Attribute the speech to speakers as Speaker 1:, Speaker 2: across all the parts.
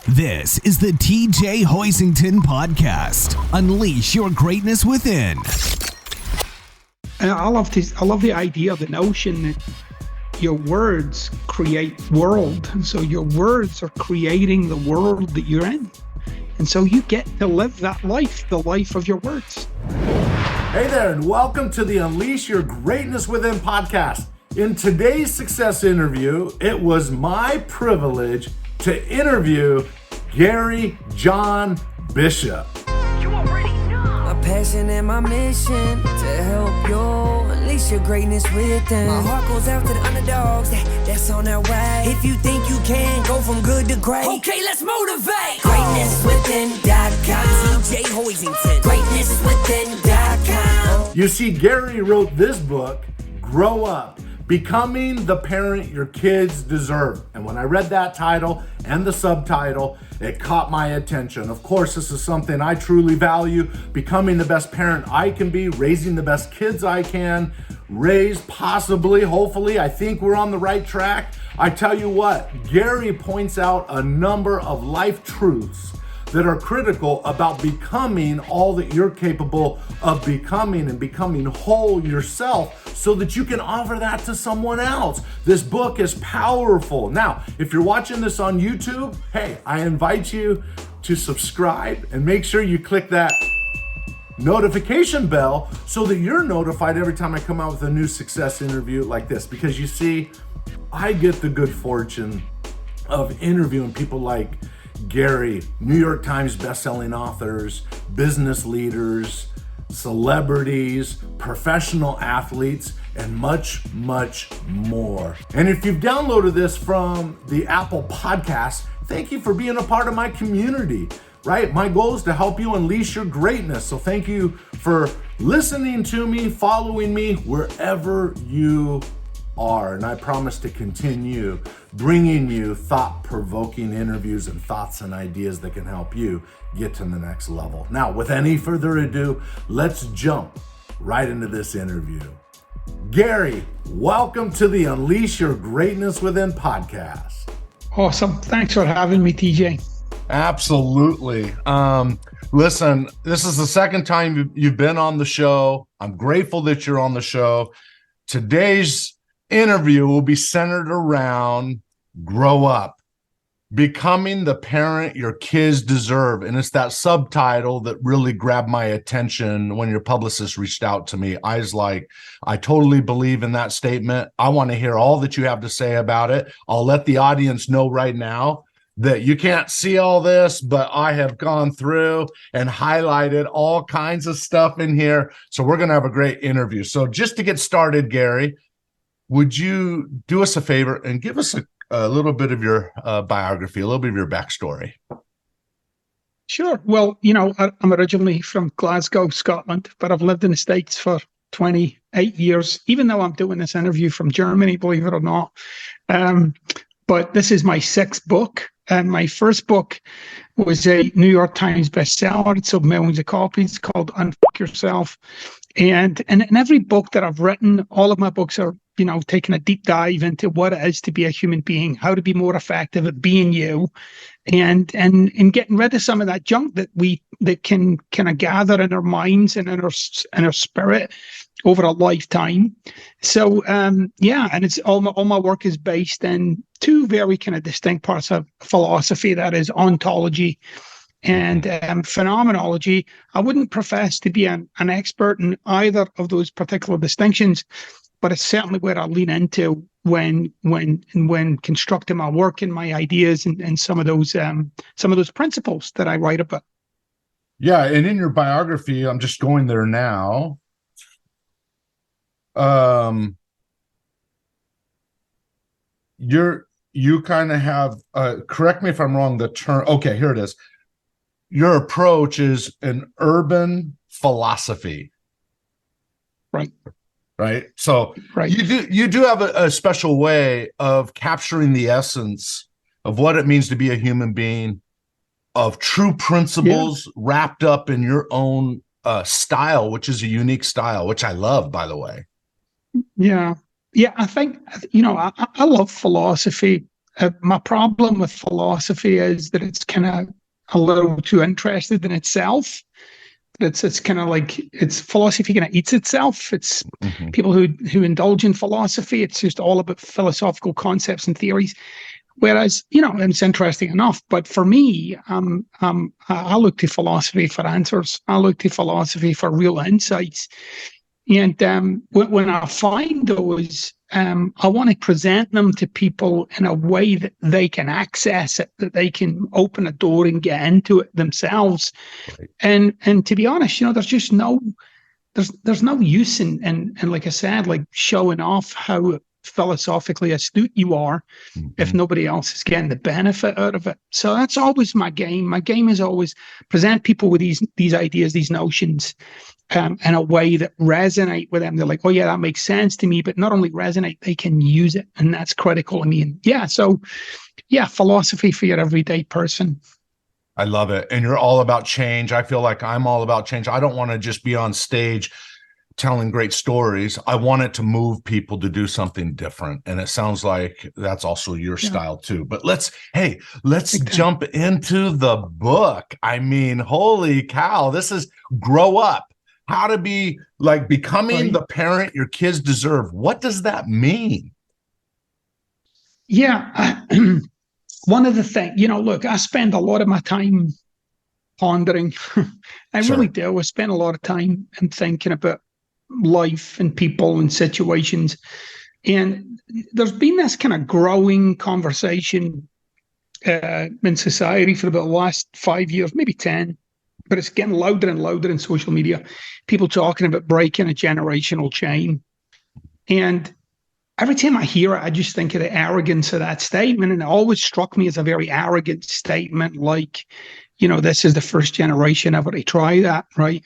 Speaker 1: This is the TJ Hoisington Podcast. Unleash your greatness within.
Speaker 2: And I love the idea, the notion that your words create world. And so your words are creating the world that you're in. And so you get to live that life, the life of your words.
Speaker 3: Hey there, and welcome to the Unleash Your Greatness Within podcast. In today's success interview, it was my privilege to interview Gary John Bishop.
Speaker 4: You already know. My passion and my mission to help you unleash your greatness within. My heart goes out to the underdogs that's on their way. If you think you can go from good to great, okay, let's motivate. GreatnessWithin.com. TJ Hoisington. GreatnessWithin.com.
Speaker 3: You see, Gary wrote this book, Grow Up, Becoming the Parent Your Kids Deserve. And when I read that title and the subtitle, it caught my attention. Of course, this is something I truly value, becoming the best parent I can be, raising the best kids I can raise, possibly, hopefully. I think we're on the right track. I tell you what, Gary points out a number of life truths that are critical about becoming all that you're capable of becoming and becoming whole yourself so that you can offer that to someone else. This book is powerful. Now, if you're watching this on YouTube, hey, I invite you to subscribe and make sure you click that notification bell so that you're notified every time I come out with a new success interview like this. Because you see, I get the good fortune of interviewing people like Gary, New York Times bestselling authors, business leaders, celebrities, professional athletes, and much, much more. And if you've downloaded this from the Apple Podcast, thank you for being a part of my community, right? My goal is to help you unleash your greatness. So thank you for listening to me, following me wherever you are. And I promise to continue bringing you thought-provoking interviews and thoughts and ideas that can help you get to the next level. Now, with any further ado, let's jump right into this interview. Gary, welcome to the Unleash Your Greatness Within podcast.
Speaker 2: Awesome. Thanks for having me, TJ.
Speaker 3: Absolutely. Listen, this is the second time you've been on the show. I'm grateful that you're on the show. Today's interview will be centered around grow up, becoming the parent your kids deserve. And it's that subtitle that really grabbed my attention when your publicist reached out to me. I was like, I totally believe in that statement. I want to hear all that you have to say about it. I'll let the audience know right now that you can't see all this, but I have gone through and highlighted all kinds of stuff in here. So we're going to have a great interview. So just to get started, Gary, would you do us a favor and give us a little bit of your biography, a little bit of your backstory?
Speaker 2: Sure. Well, I'm originally from Glasgow, Scotland, but I've lived in the States for 28 years, even though I'm doing this interview from Germany, believe it or not. But this is my sixth book. And my first book was a New York Times bestseller. It sold millions of copies, called Unfu Yourself. And in every book that I've written, all of my books are, taking a deep dive into what it is to be a human being, how to be more effective at being you, and getting rid of some of that junk that can kind of gather in our minds and in our spirit over a lifetime. So and it's all my work is based in two very kind of distinct parts of philosophy, that is ontology and phenomenology. I wouldn't profess to be an expert in either of those particular distinctions, but it's certainly where I lean into when constructing my work and my ideas and some of those principles that I write about.
Speaker 3: Yeah, and in your biography, I'm just going there now. You kind of have correct me if I'm wrong, the term. Okay, here it is. Your approach is an urban philosophy. Right. So
Speaker 2: right.
Speaker 3: You do have a special way of capturing the essence of what it means to be a human being, of true principles wrapped up in your own style, which is a unique style, which I love, by the way.
Speaker 2: Yeah. I think, I love philosophy my problem with philosophy is that it's kind of a little too interested in itself. It's kind of like, it's philosophy kind of eats itself. It's people who indulge in philosophy. It's just all about philosophical concepts and theories. Whereas, it's interesting enough, but for me, I look to philosophy for answers. I look to philosophy for real insights. And when I find those, I want to present them to people in a way that they can access it, that they can open a door and get into it themselves. Right. And to be honest, there's just there's no use in like I said, like showing off how philosophically astute you are if nobody else is getting the benefit out of it. So that's always my game. My game is always present people with these ideas, these notions, in a way that resonate with them. They're like, oh yeah, that makes sense to me. But not only resonate, they can use it, and that's critical. I mean, philosophy for your everyday person.
Speaker 3: I love it. And you're all about change. I feel like I'm all about change. I don't want to just be on stage telling great stories. I want it to move people to do something different. And it sounds like that's also your style too. But let's jump into the book. I mean, holy cow, this is Grow Up. How to be like becoming the parent your kids deserve. What does that mean?
Speaker 2: Yeah. One of the things, look, I spend a lot of my time pondering. I really do. I spend a lot of time and thinking about life and people and situations. And there's been this kind of growing conversation in society for about the last 5 years, maybe 10, but it's getting louder and louder in social media. People talking about breaking a generational chain. And every time I hear it, I just think of the arrogance of that statement. And it always struck me as a very arrogant statement, like, this is the first generation ever to try that, right?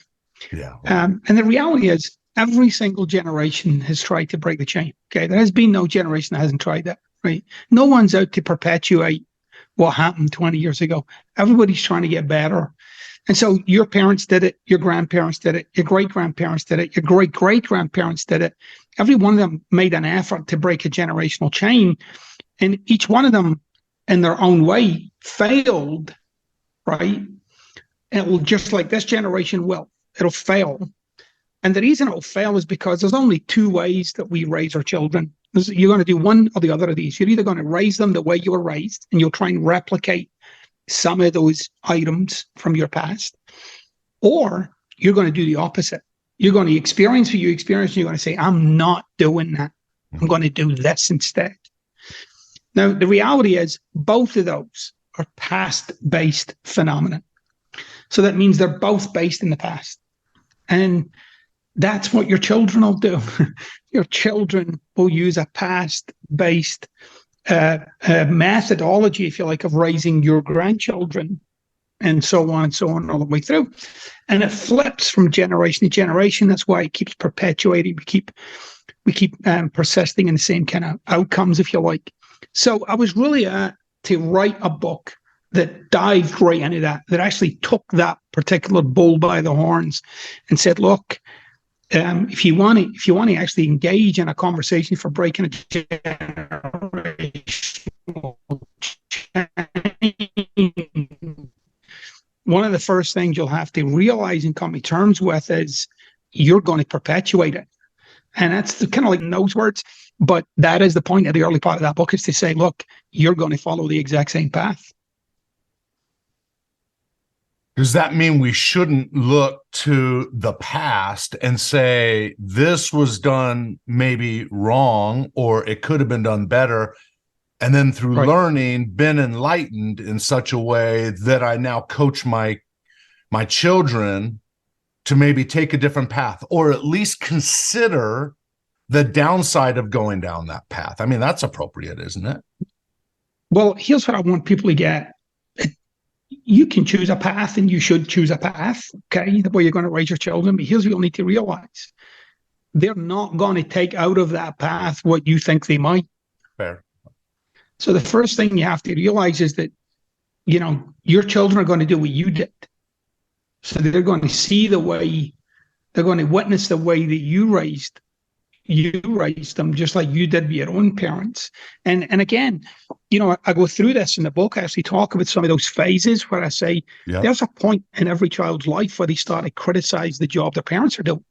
Speaker 3: Yeah.
Speaker 2: And the reality is, every single generation has tried to break the chain. Okay, there has been no generation that hasn't tried that, right? No one's out to perpetuate what happened 20 years ago. Everybody's trying to get better. And so your parents did it, your grandparents did it, your great-grandparents did it, your great-great-grandparents did it. Every one of them made an effort to break a generational chain. And each one of them, in their own way, failed, right? And it will, just like this generation will, it'll fail. And the reason it'll fail is because there's only two ways that we raise our children. You're going to do one or the other of these. You're either going to raise them the way you were raised, and you'll try and replicate some of those items from your past, or you're going to do the opposite. You're going to experience what you experienced, and you're going to say, I'm not doing that. I'm going to do this instead. Now, the reality is both of those are past-based phenomena. So that means they're both based in the past. And that's what your children will do. Your children will use a past-based methodology, if you like, of raising your grandchildren, and so on all the way through. And it flips from generation to generation. That's why it keeps perpetuating. We keep persisting in the same kind of outcomes, if you like. So I was really to write a book that dived right into that actually took that particular bull by the horns and said, look, if you want to actually engage in a conversation for breaking a generational chain, one of the first things you'll have to realize and come to terms with is you're going to perpetuate it. And that's kind of like those words, but that is the point of the early part of that book, is to say, look, you're going to follow the exact same path.
Speaker 3: Does that mean we shouldn't look to the past and say this was done maybe wrong, or it could have been done better, and then through learning been enlightened in such a way that I now coach my children to maybe take a different path, or at least consider the downside of going down that path? I mean, that's appropriate, isn't it?
Speaker 2: Well, here's what I want people to get. You can choose a path, and you should choose a path, okay, the way you're going to raise your children. But here's what you'll need to realize. They're not going to take out of that path what you think they might.
Speaker 3: Fair.
Speaker 2: So the first thing you have to realize is that, your children are going to do what you did. So they're going to see the way, they're going to witness the way that you raised you raised them, just like you did with your own parents. And again, I go through this in the book. I actually talk about some of those phases where I say, there's a point in every child's life where they start to criticize the job their parents are doing,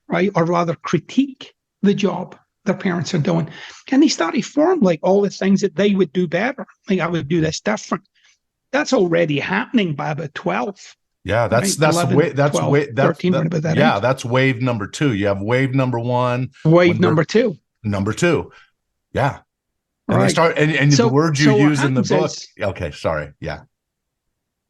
Speaker 2: right? Or rather critique the job their parents are doing. And they start to form like all the things that they would do better. Like, I would do this different. That's already happening by about 12.
Speaker 3: Yeah, that's
Speaker 2: right? 11,
Speaker 3: wave. That's
Speaker 2: 12,
Speaker 3: wave.
Speaker 2: 13, about that age.
Speaker 3: That's wave number 2. You have wave number 1,
Speaker 2: wave number 2,
Speaker 3: number 2. Yeah, and
Speaker 2: right.
Speaker 3: They start and
Speaker 2: so,
Speaker 3: the words you use in the book.
Speaker 2: Okay,
Speaker 3: sorry. Yeah.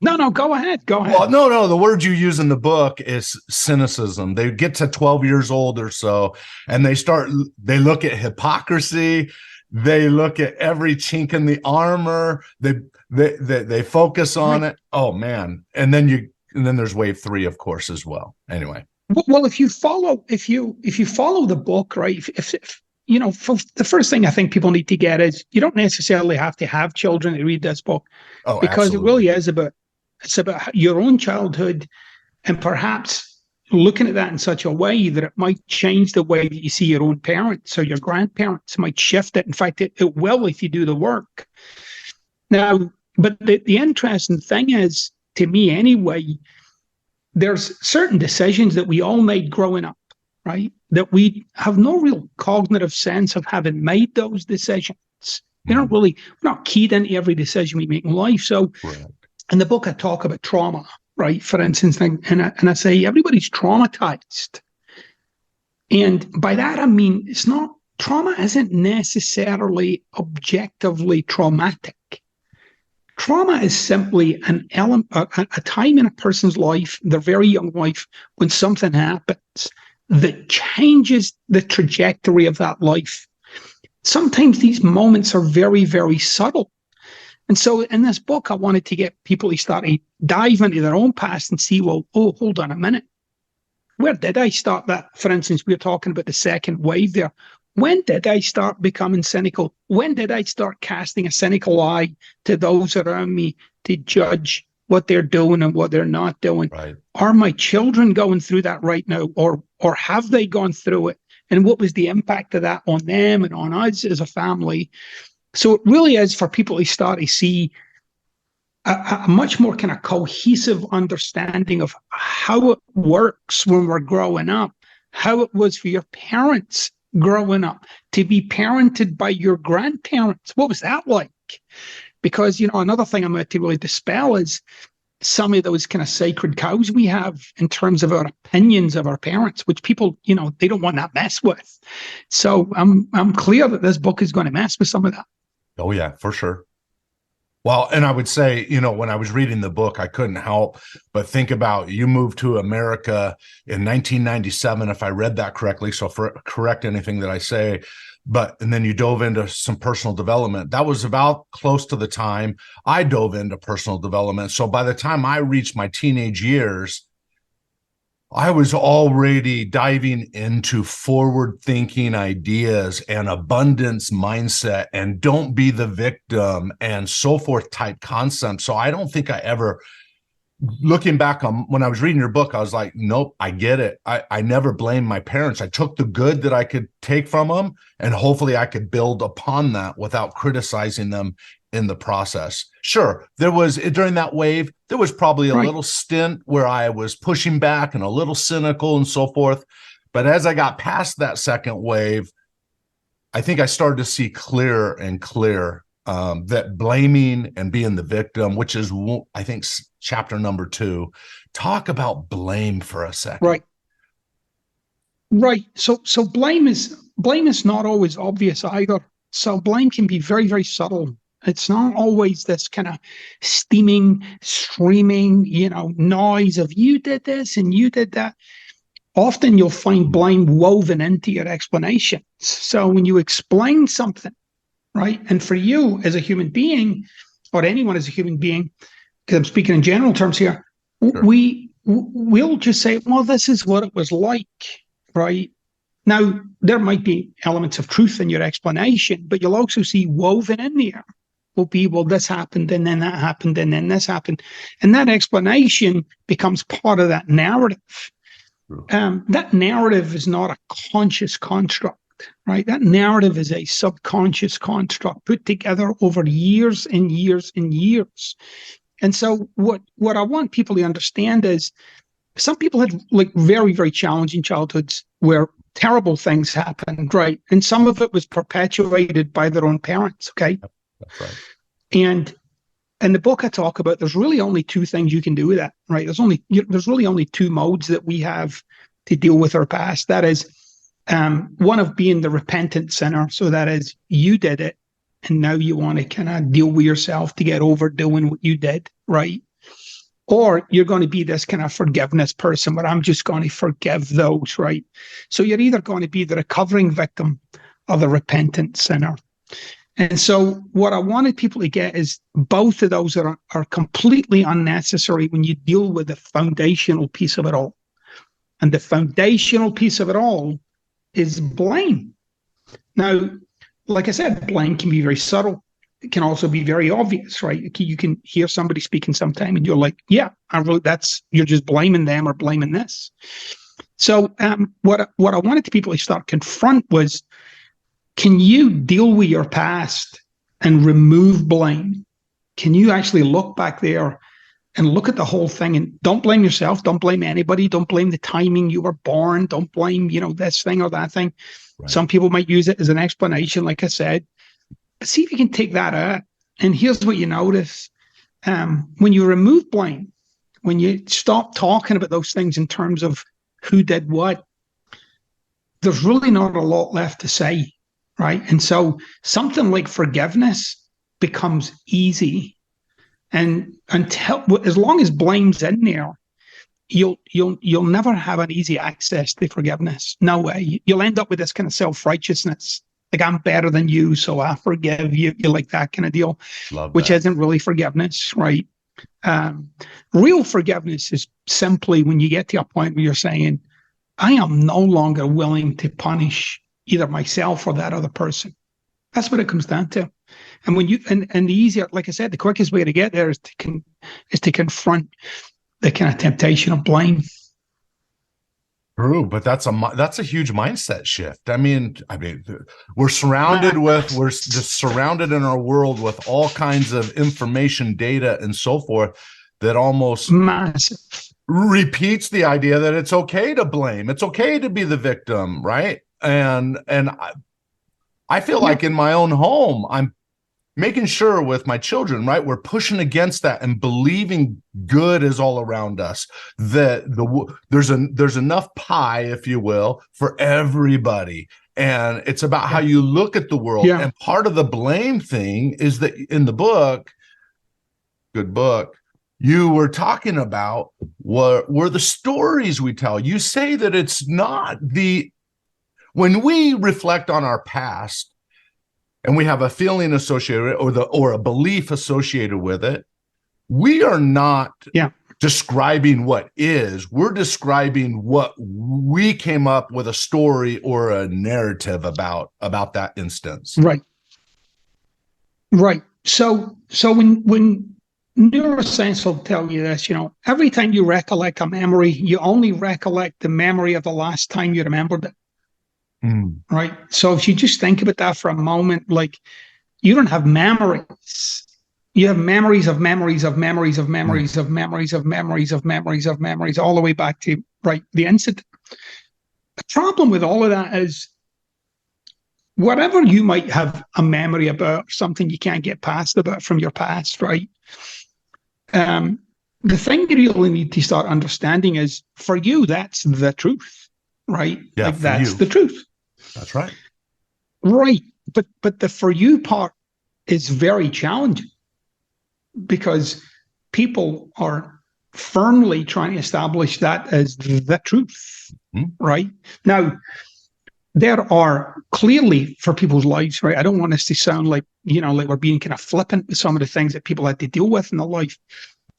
Speaker 2: No, go ahead.
Speaker 3: Well, no. The word you use in the book is cynicism. They get to 12 years old or so, and they look at hypocrisy. They look at every chink in the armor. They focus on it. Oh man. And then there's wave 3, of course, as well. Anyway.
Speaker 2: Well, if you follow the book, right, if the first thing I think people need to get is, you don't necessarily have to have children to read this book, because absolutely. It really is about your own childhood, and perhaps looking at that in such a way that it might change the way that you see your own parents or your grandparents. Might shift it. In fact, it will if you do the work. Now, but the interesting thing is, to me anyway, there's certain decisions that we all made growing up, right? That we have no real cognitive sense of having made those decisions. We're not keyed into every decision we make in life. So in the book, I talk about trauma, right? For instance, and I say everybody's traumatized. And by that, I mean, trauma isn't necessarily objectively traumatic. Trauma is simply an element, a time in a person's life, their very young life, when something happens that changes the trajectory of that life. Sometimes these moments are very, very subtle. And so in this book, I wanted to get people to start to dive into their own past and see, well, hold on a minute. Where did I start that? For instance, we were talking about the second wave there. When did I start becoming cynical? When did I start casting a cynical eye to those around me to judge what they're doing and what they're not doing?
Speaker 3: Right.
Speaker 2: Are my children going through that right now, or have they gone through it? And what was the impact of that on them and on us as a family? So it really is for people to start to see a much more kind of cohesive understanding of how it works when we're growing up, how it was for your parents growing up, to be parented by your grandparents. What was that like? Because, another thing I'm going to really dispel is some of those kind of sacred cows we have in terms of our opinions of our parents, which people, they don't want that mess with. So I'm clear that this book is going to mess with some of that.
Speaker 3: Oh yeah, for sure. Well, and I would say, when I was reading the book, I couldn't help but think about, you moved to America in 1997, if I read that correctly. So correct anything that I say, and then you dove into some personal development. That was about close to the time I dove into personal development. So by the time I reached my teenage years, I was already diving into forward-thinking ideas and abundance mindset and don't be the victim and so forth type concepts. So I don't think I ever, looking back on when I was reading your book, I was like, nope, I get it. I never blamed my parents. I took the good that I could take from them, and hopefully I could build upon that without criticizing them in the process. Sure, there was, during that wave, there was probably a little stint where I was pushing back and a little cynical and so forth. But as I got past that second wave, I think I started to see clearer and clearer that blaming and being the victim, which is, I think, chapter number 2. Talk about blame for a second.
Speaker 2: Right. So blame is not always obvious either. So blame can be very, very subtle. It's not always this kind of steaming, streaming, noise of you did this and you did that. Often you'll find blame woven into your explanations. So when you explain something, right, and for you as a human being, or anyone as a human being, because I'm speaking in general terms here, sure, we'll just say, well, this is what it was like, right? Now, there might be elements of truth in your explanation, but you'll also see woven in there will be, well, this happened, and then that happened, and then this happened. And that explanation becomes part of that narrative. that narrative is not a conscious construct, right? That narrative is a subconscious construct put together over years and years and years. And so what I want people to understand is some people had like very, very challenging childhoods where terrible things happened, right? And some of it was perpetuated by their own parents, okay?
Speaker 3: That's right.
Speaker 2: And in the book I talk about, there's really only two things you can do with that, right? There's really only two modes that we have to deal with our past. That is one of being the repentant sinner. So that is, you did it, and now you want to kind of deal with yourself to get over doing what you did, right? Or you're going to be this kind of forgiveness person where I'm just going to forgive those, right? So you're either going to be the recovering victim or the repentant sinner. And so what I wanted people to get is both of those are completely unnecessary when you deal with the foundational piece of it all. And the foundational piece of it all is blame. Now, like I said, blame can be very subtle. It can also be very obvious, right? You can hear somebody speaking sometime and you're like, yeah, you're just blaming them or blaming this. So what I wanted people to start confront was, can you deal with your past and remove blame? Can you actually look back there and look at the whole thing and don't blame yourself, don't blame anybody, don't blame the timing you were born, don't blame, this thing or that thing. Right. Some people might use it as an explanation, like I said. But see if you can take that out. And here's what you notice. When you remove blame, when you stop talking about those things in terms of who did what, there's really not a lot left to say, right? And so something like forgiveness becomes easy. And as long as blame's in there, you'll never have an easy access to forgiveness. No way. You'll end up with this kind of self-righteousness. Like, I'm better than you, so I forgive you. You like that kind of deal, which isn't really forgiveness, right? Real forgiveness is simply when you get to a point where you're saying, I am no longer willing to punish either myself or that other person. That's what it comes down to. And when you and the easier, like I said, the quickest way to get there is to confront the kind of temptation of blame.
Speaker 3: True, but that's a huge mindset shift. I mean, we're just surrounded in our world with all kinds of information, data, and so forth that almost
Speaker 2: massive
Speaker 3: repeats the idea that it's okay to blame, it's okay to be the victim, right? And I feel like in my own home, I'm making sure with my children, right, we're pushing against that and believing good is all around us, that there's enough pie, if you will, for everybody. And it's about how you look at the world. Yeah. And part of the blame thing is that in the book, good book, you were talking about what were the stories we tell. You say that it's not when we reflect on our past, and we have a feeling associated with it or a belief associated with it, we are not describing what is. We're describing what we came up with a story or a narrative about that instance.
Speaker 2: Right. Right. So when neuroscience will tell you this, every time you recollect a memory, you only recollect the memory of the last time you remembered it. Right. So if you just think about that for a moment, like, you don't have memories. You have memories of memories of memories of memories of memories of memories of memories of memories, all the way back to the incident. The problem with all of that is whatever you might have a memory about, something you can't get past about from your past, right? The thing you really need to start understanding is, for you, that's the truth, right?
Speaker 3: Yeah,
Speaker 2: that's the truth.
Speaker 3: That's right.
Speaker 2: Right. But the for you part is very challenging, because people are firmly trying to establish that as the truth. Right. Now, there are clearly, for people's lives, right? I don't want us to sound like, like we're being kind of flippant with some of the things that people had to deal with in their life.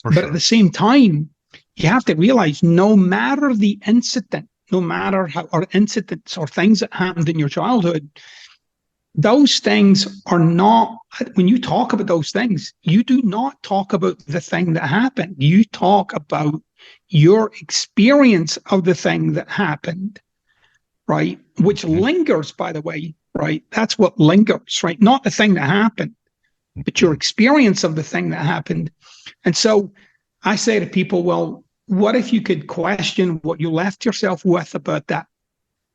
Speaker 2: But at the same time, you have to realize, no matter the incident, no matter how, or incidents or things that happened in your childhood, those things are not, when you talk about those things, you do not talk about the thing that happened. You talk about your experience of the thing that happened, right? Which lingers, by the way, right? That's what lingers, right? Not the thing that happened, but your experience of the thing that happened. And so I say to people, well, what if you could question what you left yourself with about that?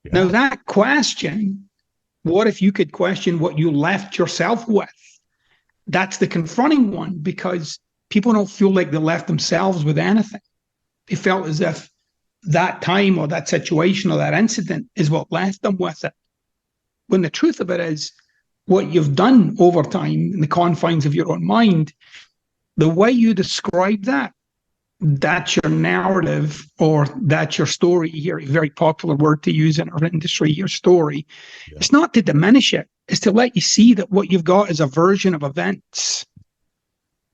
Speaker 2: Yeah. Now, that question, what if you could question what you left yourself with? That's the confronting one, because people don't feel like they left themselves with anything. They felt as if that time or that situation or that incident is what left them with it. When the truth of it is, what you've done over time in the confines of your own mind, the way you describe that, that's your narrative, or that's your story here, a very popular word to use in our industry, your story. Yeah. It's not to diminish it. It's to let you see that what you've got is a version of events.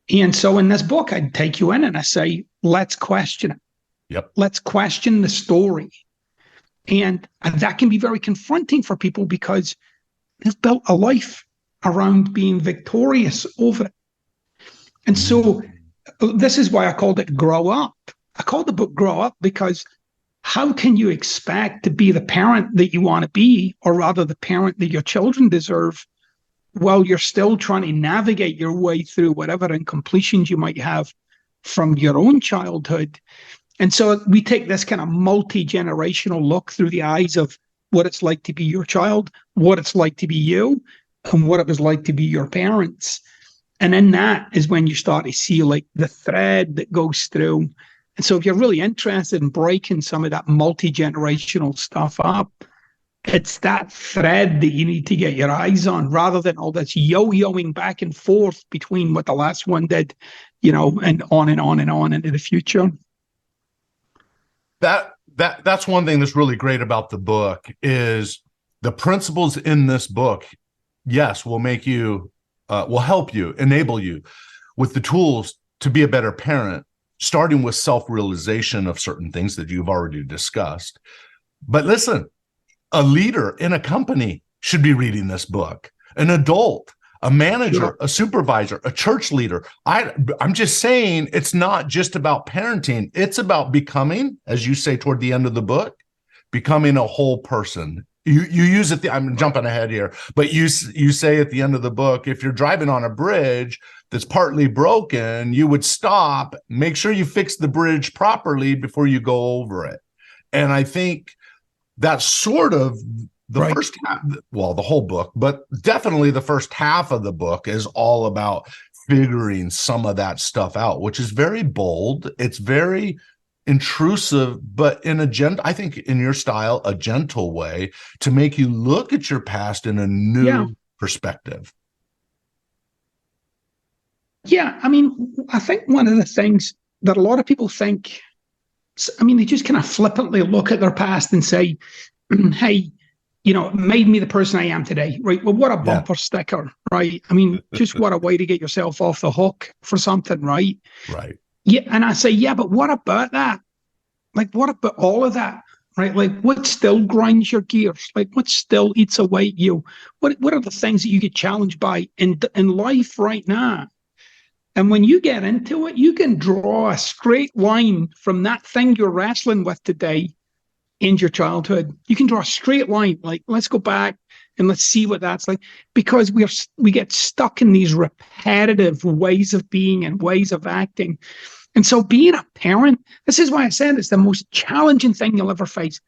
Speaker 2: And so in this book, I'd take you in and I say, let's question it.
Speaker 3: Yep.
Speaker 2: Let's question the story. And that can be very confronting for people, because they've built a life around being victorious over it. And so this is why I called it Grow Up. I called the book Grow Up because how can you expect to be the parent that you want to be, or rather the parent that your children deserve, while you're still trying to navigate your way through whatever incompletions you might have from your own childhood? And so we take this kind of multi-generational look through the eyes of what it's like to be your child, what it's like to be you, and what it was like to be your parents. And in that is when you start to see like the thread that goes through. And so if you're really interested in breaking some of that multi-generational stuff up, it's that thread that you need to get your eyes on, rather than all this yo-yoing back and forth between what the last one did, and on and on and on into the future.
Speaker 3: That's one thing that's really great about the book is the principles in this book, yes, will make you, will help you, enable you with the tools to be a better parent, starting with self-realization of certain things that you've already discussed. But listen, a leader in a company should be reading this book, an adult, a manager, a supervisor, a church leader. I'm just saying it's not just about parenting. It's about becoming, as you say toward the end of the book, becoming a whole person. You use it, I'm jumping ahead here, but you say at the end of the book, if you're driving on a bridge that's partly broken, you would stop, make sure you fix the bridge properly before you go over it. And I think that's sort of the first half, well, the whole book, but definitely the first half of the book is all about figuring some of that stuff out, which is very bold. It's very intrusive, but in I think in your style, a gentle way to make you look at your past in a new perspective.
Speaker 2: Yeah. I mean, I think one of the things that a lot of people think, they just kind of flippantly look at their past and say, hey, it made me the person I am today, right? Well, what a bumper sticker, right? Just what a way to get yourself off the hook for something, right?
Speaker 3: Right.
Speaker 2: Yeah, and I say, yeah, but what about that? Like, what about all of that, right? Like, what still grinds your gears? Like, what still eats away at you? What are the things that you get challenged by in life right now? And when you get into it, you can draw a straight line from that thing you're wrestling with today in your childhood. You can draw a straight line, like, let's go back and let's see what that's like, because we get stuck in these repetitive ways of being and ways of acting. And so being a parent, this is why I said it's the most challenging thing you'll ever face,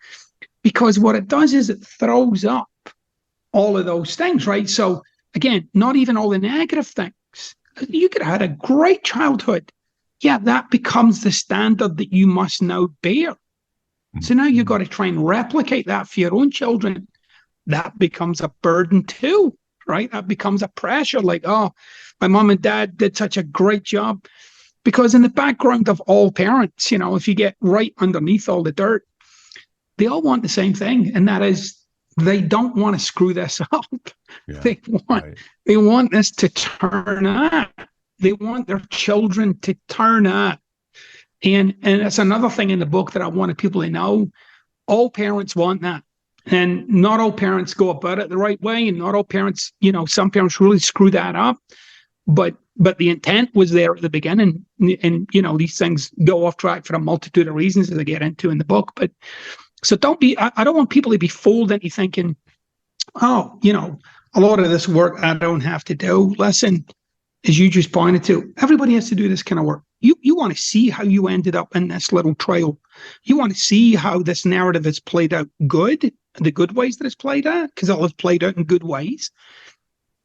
Speaker 2: because what it does is it throws up all of those things, right? So again, not even all the negative things. You could have had a great childhood. Yeah, that becomes the standard that you must now bear. So now you've got to try and replicate that for your own children. That becomes a burden too, right? That becomes a pressure, like, oh, my mom and dad did such a great job. Because in the background of all parents, if you get right underneath all the dirt, they all want the same thing. And that is, they don't want to screw this up. Yeah, they want this to turn out. They want their children to turn out. And that's another thing in the book that I wanted people to know. All parents want that. And not all parents go about it the right way. And not all parents, some parents really screw that up. But but the intent was there at the beginning. And these things go off track for a multitude of reasons as I get into in the book. But so I don't want people to be fooled into thinking, oh, a lot of this work I don't have to do. Listen, as you just pointed to, everybody has to do this kind of work. You want to see how you ended up in this little trail. You want to see how this narrative is played out the good ways that it's played out, because it was played out in good ways.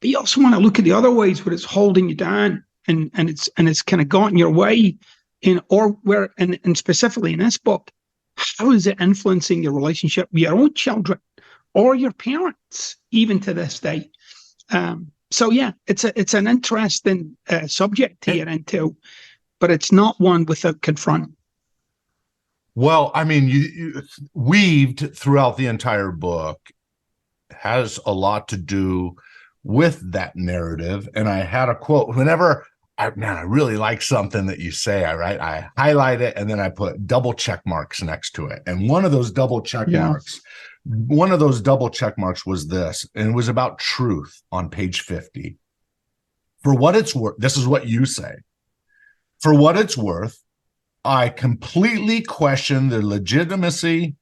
Speaker 2: But you also want to look at the other ways where it's holding you down and it's kind of gotten your way and specifically in this book, how is it influencing your relationship with your own children or your parents, even to this day? So yeah, it's an interesting subject to get into, but it's not one without confronting.
Speaker 3: Well, I mean, you weaved throughout the entire book has a lot to do with that narrative. And I had a quote whenever I really like something that you say, I highlight it and then I put double check marks next to it. And one of those double check marks was this, and it was about truth on page 50. For what it's worth, this is what you say. For what it's worth, I completely question the legitimacy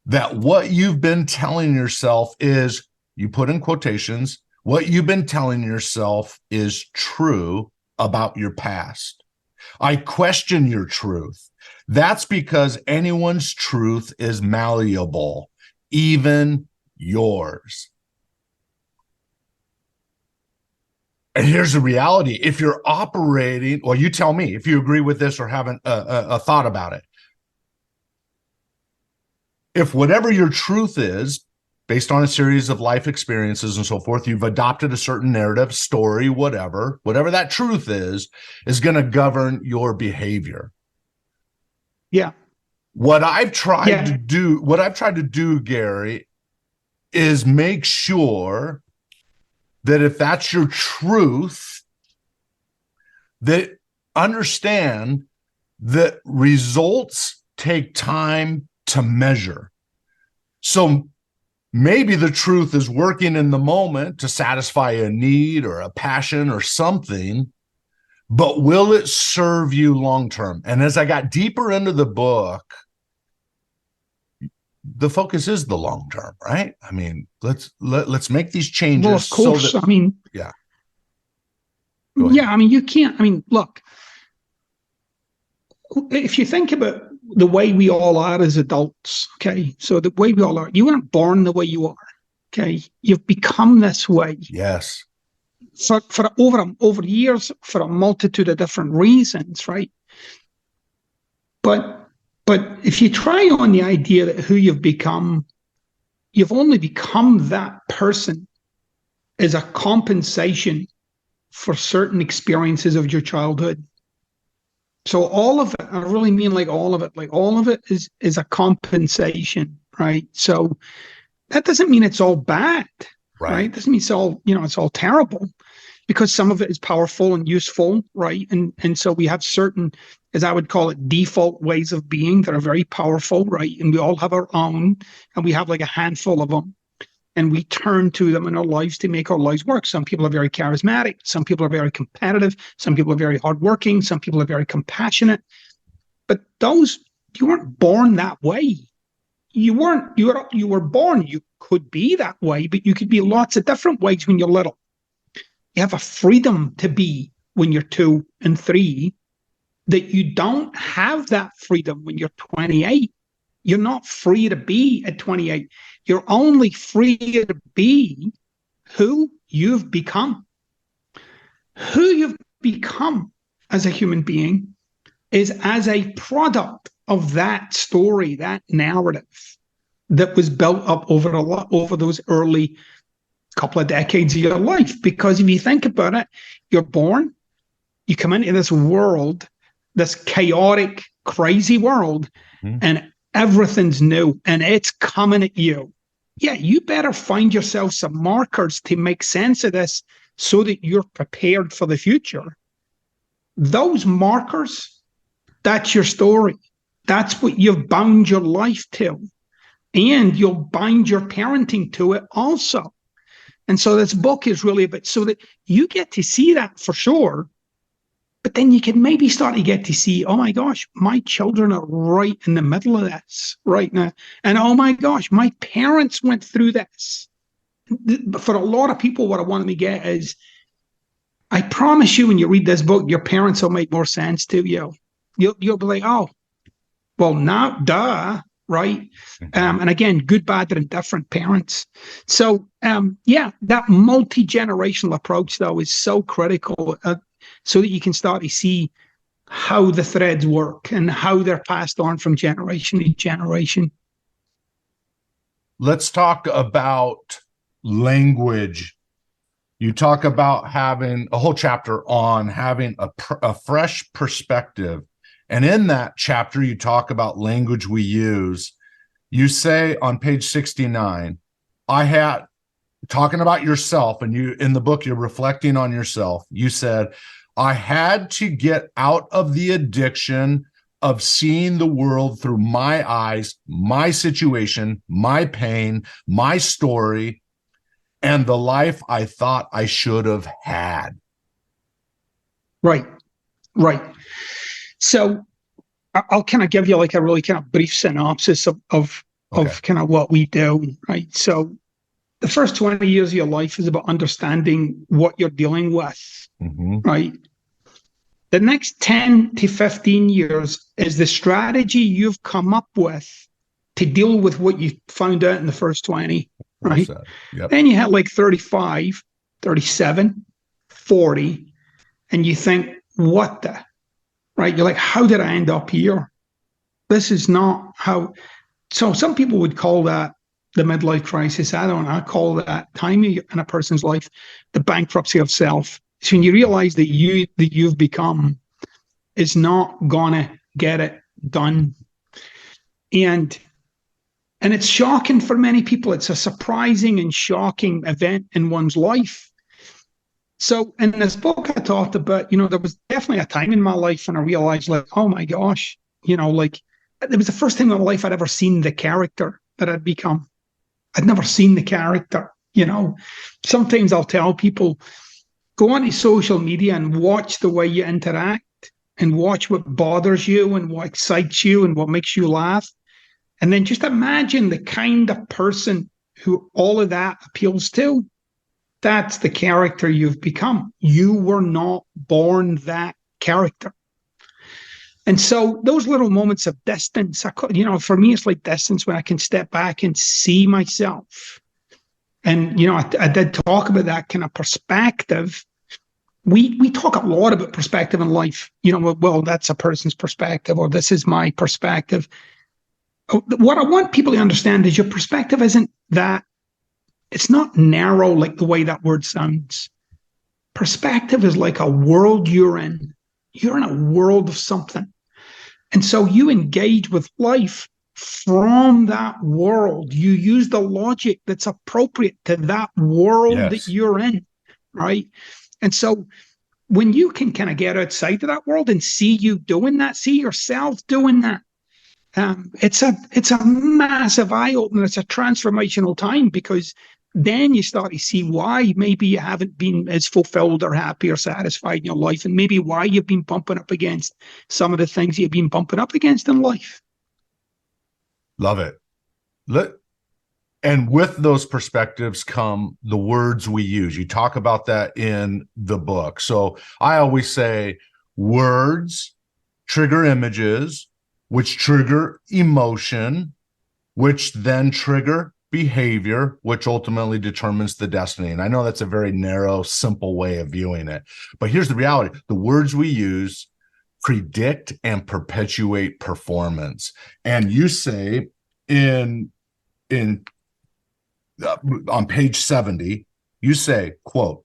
Speaker 3: that what you've been telling yourself is, you put in quotations, what you've been telling yourself is true about your past. I question your truth. That's because anyone's truth is malleable, even yours. And here's the reality. If you're operating, well, you tell me if you agree with this or haven't a thought about it. If whatever your truth is, based on a series of life experiences and so forth, you've adopted a certain narrative, story, whatever that truth is going to govern your behavior.
Speaker 2: Yeah.
Speaker 3: What I've tried to do, Gary, is make sure that if that's your truth, that understand that results take time to measure. So maybe the truth is working in the moment to satisfy a need or a passion or something, but will it serve you long-term? And as I got deeper into the book, the focus is the long term, right? I mean, let's make these changes.
Speaker 2: Well, of course.
Speaker 3: So that,
Speaker 2: I mean,
Speaker 3: yeah.
Speaker 2: I mean, you can't. I mean, look, if you think about the way we all are as adults, okay, so the way we all are, you weren't born the way you are, okay? You've become this way.
Speaker 3: Yes.
Speaker 2: For over years, for a multitude of different reasons, right? But if you try on the idea that who you've become, you've only become that person as a compensation for certain experiences of your childhood. So all of it, I really mean like all of it is a compensation, right? So that doesn't mean it's all bad, right? It doesn't mean it's all terrible, because some of it is powerful and useful, right? And so we have certain, as I would call it, default ways of being that are very powerful, right? And we all have our own, and we have like a handful of them, and we turn to them in our lives to make our lives work. Some people are very charismatic. Some people are very competitive. Some people are very hardworking. Some people are very compassionate. But you weren't born that way. You were born, you could be that way, but you could be lots of different ways when you're little. You have a freedom to be when you're 2 and 3 that you don't have that freedom when you're 28. You're not free to be at 28. You're only free to be who you've become. Who you've become as a human being is as a product of that story, that narrative that was built up over those early couple of decades of your life. Because if you think about it, you're born, you come into this world, this chaotic, crazy world, and everything's new and it's coming at you. Yeah, you better find yourself some markers to make sense of this so that you're prepared for the future. Those markers, that's your story. That's what you've bound your life to. And you'll bind your parenting to it also. And so this book is really about, so that you get to see that for sure, but then you can maybe start to get to see, oh my gosh, my children are right in the middle of this right now. And oh my gosh, my parents went through this. But for a lot of people, what I want to get is, I promise you, when you read this book, your parents will make more sense to you. You'll be like, oh, well, now, duh, right? And again, good, bad, and indifferent parents. So, yeah, that multi-generational approach, though, is so critical, so that you can start to see how the threads work and how they're passed on from generation to generation.
Speaker 3: Let's talk about language. You talk about having a whole chapter on having a fresh perspective. And in that chapter, you talk about language we use. You say on page 69, talking about yourself, and you, in the book, you're reflecting on yourself. You said, I had to get out of the addiction of seeing the world through my eyes, my situation, my pain, my story, and the life I thought I should have had. Right.
Speaker 2: So I'll kind of give you like a really kind of brief synopsis of kind of what we do, right? So the first 20 years of your life is about understanding what you're dealing with, right? The next 10 to 15 years is the strategy you've come up with to deal with what you found out in the first 20, right?
Speaker 3: Yep.
Speaker 2: Then you hit like 35, 37, 40, and you think, what the, right? You're like, how did I end up here? This is not how. So some people would call that the midlife crisis. I call that time in a person's life the bankruptcy of self. So when you realize that you've become is not gonna get it done. And it's shocking for many people. It's a surprising and shocking event in one's life. So in this book, I talked about, there was definitely a time in my life when I realized, like, oh my gosh, like, it was the first time in my life I'd ever seen the character that I'd become. I'd never seen the character, Sometimes I'll tell people, go onto social media and watch the way you interact and watch what bothers you and what excites you and what makes you laugh. And then just imagine the kind of person who all of that appeals to. That's the character you've become. You were not born that character. And so those little moments of distance, for me, it's like distance when I can step back and see myself. And, I did talk about that kind of perspective. We talk a lot about perspective in life. Well, that's a person's perspective, or this is my perspective. What I want people to understand is your perspective isn't that. It's not narrow like the way that word sounds. Perspective is like a world you're in. You're in a world of something. And so you engage with life from that world. You use the logic that's appropriate to that world that you're in, right? And so when you can kind of get outside of that world and see you doing that, see yourself doing that, it's a massive eye-opener. It's a transformational time, because then you start to see why maybe you haven't been as fulfilled or happy or satisfied in your life, and maybe why you've been bumping up against some of the things you've been bumping up against in life.
Speaker 3: Love it. And with those perspectives come the words we use. You talk about that in the book. So I always say words trigger images, which trigger emotion, which then trigger behavior, which ultimately determines the destiny. And I know that's a very narrow, simple way of viewing it. But here's the reality. The words we use predict and perpetuate performance. And you say on page 70, you say, quote,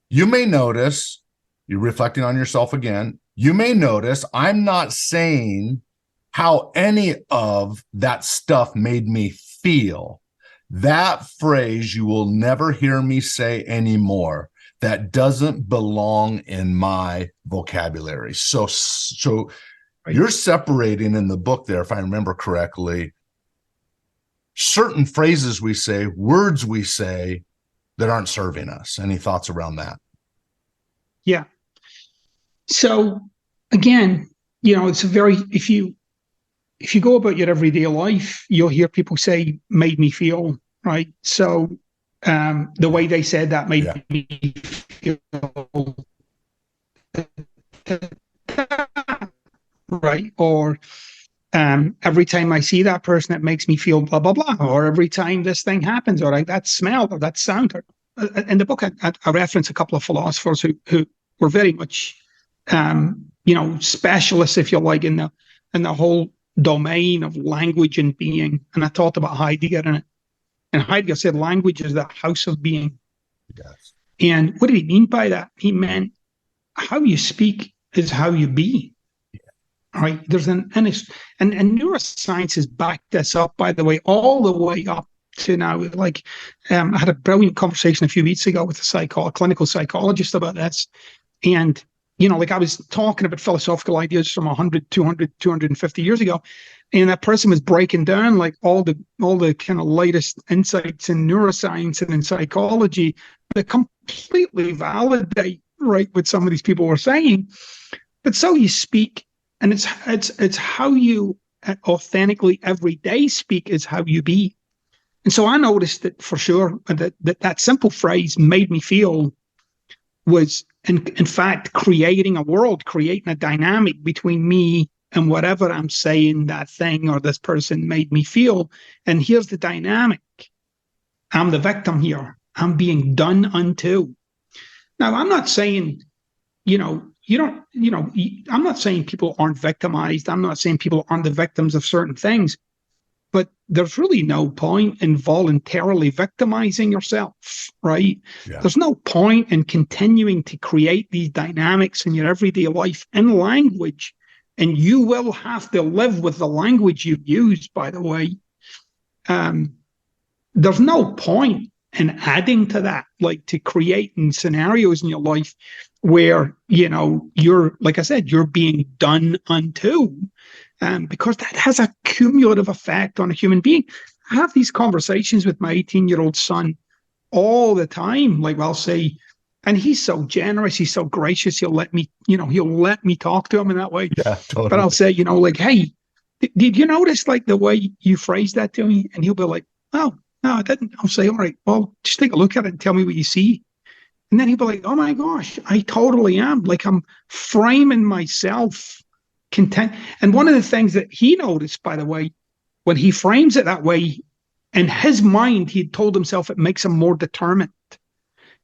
Speaker 3: you may notice, you're reflecting on yourself again, you may notice I'm not saying how any of that stuff made me feel. That phrase you will never hear me say anymore. That doesn't belong in my vocabulary. So you're separating in the book there, if I remember correctly, certain phrases we say, words we say, that aren't serving us? Any thoughts around that?
Speaker 2: Yeah. So again, it's a very, if you go about your everyday life, you'll hear people say, made me feel, right? So the way they said that made me feel, right? Or every time I see that person, it makes me feel blah, blah, blah. Or every time this thing happens, or that smell, or that sound. In the book, I reference a couple of philosophers who were very much, specialists, if you like, in the whole domain of language and being. And I talked about Heidegger in it. And Heidegger said language is the house of being.
Speaker 3: Yes.
Speaker 2: And what did he mean by that? He meant how you speak is how you be. Yeah. Right? There's and neuroscience has backed this up, by the way, all the way up to now. Like, I had a brilliant conversation a few weeks ago with a clinical psychologist about this. And, like I was talking about philosophical ideas from 100, 200, 250 years ago. And that person was breaking down like all the kind of latest insights in neuroscience and in psychology that completely validate, right, what some of these people were saying. But so you speak, and it's how you authentically every day speak is how you be. And so I noticed that for sure that simple phrase made me feel was in fact creating a dynamic between me and whatever I'm saying that thing or this person made me feel. And here's the dynamic. I'm the victim here. I'm being done unto. Now, I'm not saying, I'm not saying people aren't victimized. I'm not saying people aren't the victims of certain things. But there's really no point in voluntarily victimizing yourself, right? Yeah. There's no point in continuing to create these dynamics in your everyday life in language. And you will have to live with the language you use, by the way. There's no point in adding to that, like to creating scenarios in your life where, you're, like I said, you're being done unto. Because that has a cumulative effect on a human being. I have these conversations with my 18-year-old son all the time. Like I'll say, and he's so generous, he's so gracious, he'll let me talk to him in that way. Yeah, totally. But I'll say, like, hey, did you notice like the way you phrased that to me? And he'll be like, oh, no, I didn't. I'll say, all right, well, just take a look at it and tell me what you see. And then he'll be like, oh my gosh, I totally am. Like I'm framing myself content. And one of the things that he noticed, by the way, when he frames it that way, in his mind, he had told himself it makes him more determined,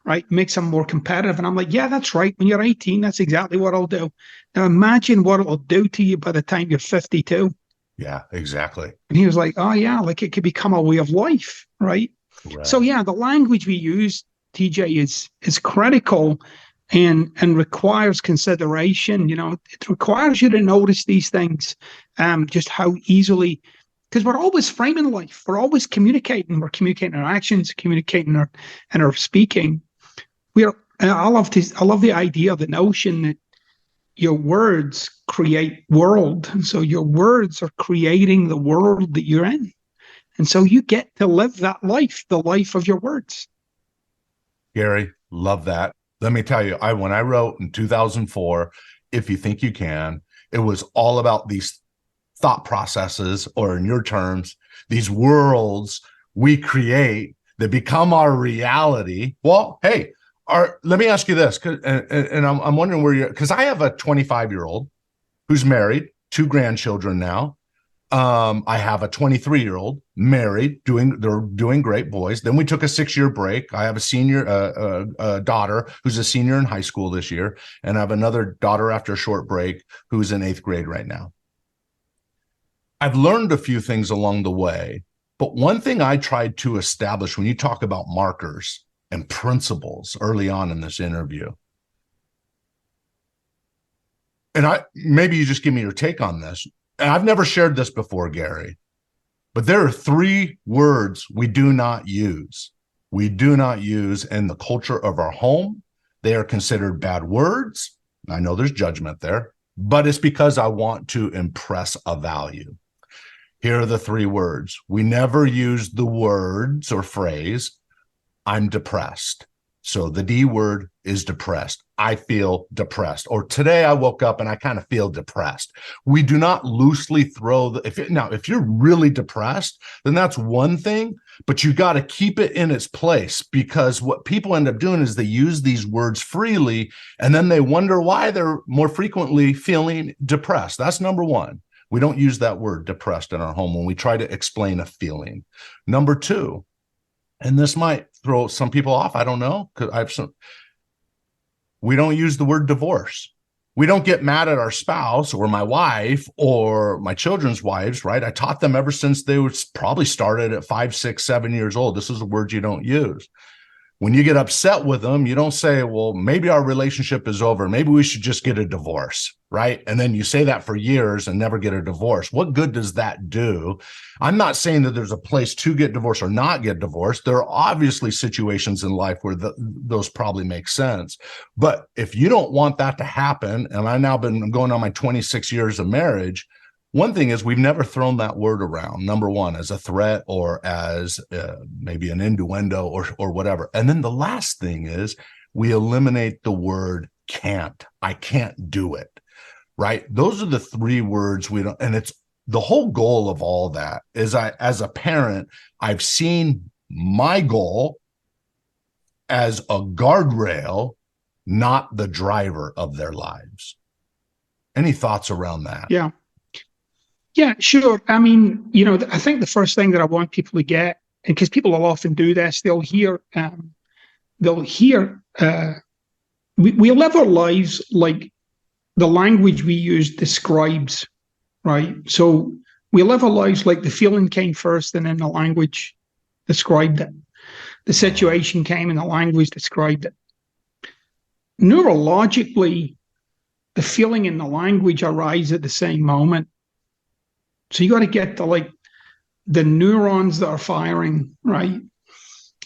Speaker 2: right? Makes him more competitive. And I'm like, yeah, that's right. When you're 18, that's exactly what I'll do. Now imagine what it'll do to you by the time you're 52.
Speaker 3: Yeah, exactly.
Speaker 2: And he was like, oh yeah, like it could become a way of life, right? So yeah, the language we use, TJ, is critical. And requires consideration. It requires you to notice these things, just how easily, because we're always framing life. We're always communicating. We're communicating our actions, communicating our speaking. I love the idea, the notion that your words create world. And so your words are creating the world that you're in. And so you get to live that life, the life of your words.
Speaker 3: Gary, love that. Let me tell you, when I wrote in 2004, If You Think You Can, it was all about these thought processes, or in your terms, these worlds we create that become our reality. Well, hey, let me ask you this, and I'm wondering where you're, because I have a 25-year-old who's married, 2 grandchildren now. I have a 23-year-old married, they're doing great, boys. Then we took a 6-year break. I have a senior daughter who's a senior in high school this year, and I have another daughter after a short break who's in 8th grade right now. I've learned a few things along the way, but one thing I tried to establish when you talk about markers and principles early on in this interview, and maybe you just give me your take on this. And I've never shared this before, Gary, but there are 3 words we do not use. We do not use in the culture of our home. They are considered bad words. I know there's judgment there, but it's because I want to impress a value. Here are the 3 words. We never use the words or phrase, I'm depressed. So the D word is depressed. I feel depressed. Or today I woke up and I kind of feel depressed. We do not loosely throw if you're really depressed, then that's one thing, but you got to keep it in its place, because what people end up doing is they use these words freely and then they wonder why they're more frequently feeling depressed. That's number one. We don't use that word depressed in our home when we try to explain a feeling. Number two, and this might throw some people off, I don't know, because we don't use the word divorce. We don't get mad at our spouse or my wife or my children's wives, right? I taught them ever since they was probably started at 5, 6, 7 years old. This is a word you don't use. When you get upset with them, you don't say, well, maybe our relationship is over. Maybe we should just get a divorce, right? And then you say that for years and never get a divorce. What good does that do? I'm not saying that there's a place to get divorced or not get divorced. There are obviously situations in life where those probably make sense. But if you don't want that to happen, and I've now been going on my 26 years of marriage, one thing is we've never thrown that word around, number one, as a threat or as maybe an innuendo or whatever. And then the last thing is we eliminate the word can't. I can't do it, right? Those are the three words we don't, and it's the whole goal of all that is as a parent, I've seen my goal as a guardrail, not the driver of their lives. Any thoughts around that?
Speaker 2: Yeah. Yeah, sure. I mean, I think the first thing that I want people to get, and because people will often do this, they'll hear, we live our lives like the language we use describes, right? So we live our lives like the feeling came first and then the language described it. The situation came and the language described it. Neurologically, the feeling and the language arise at the same moment. So you got to get to the neurons that are firing, right?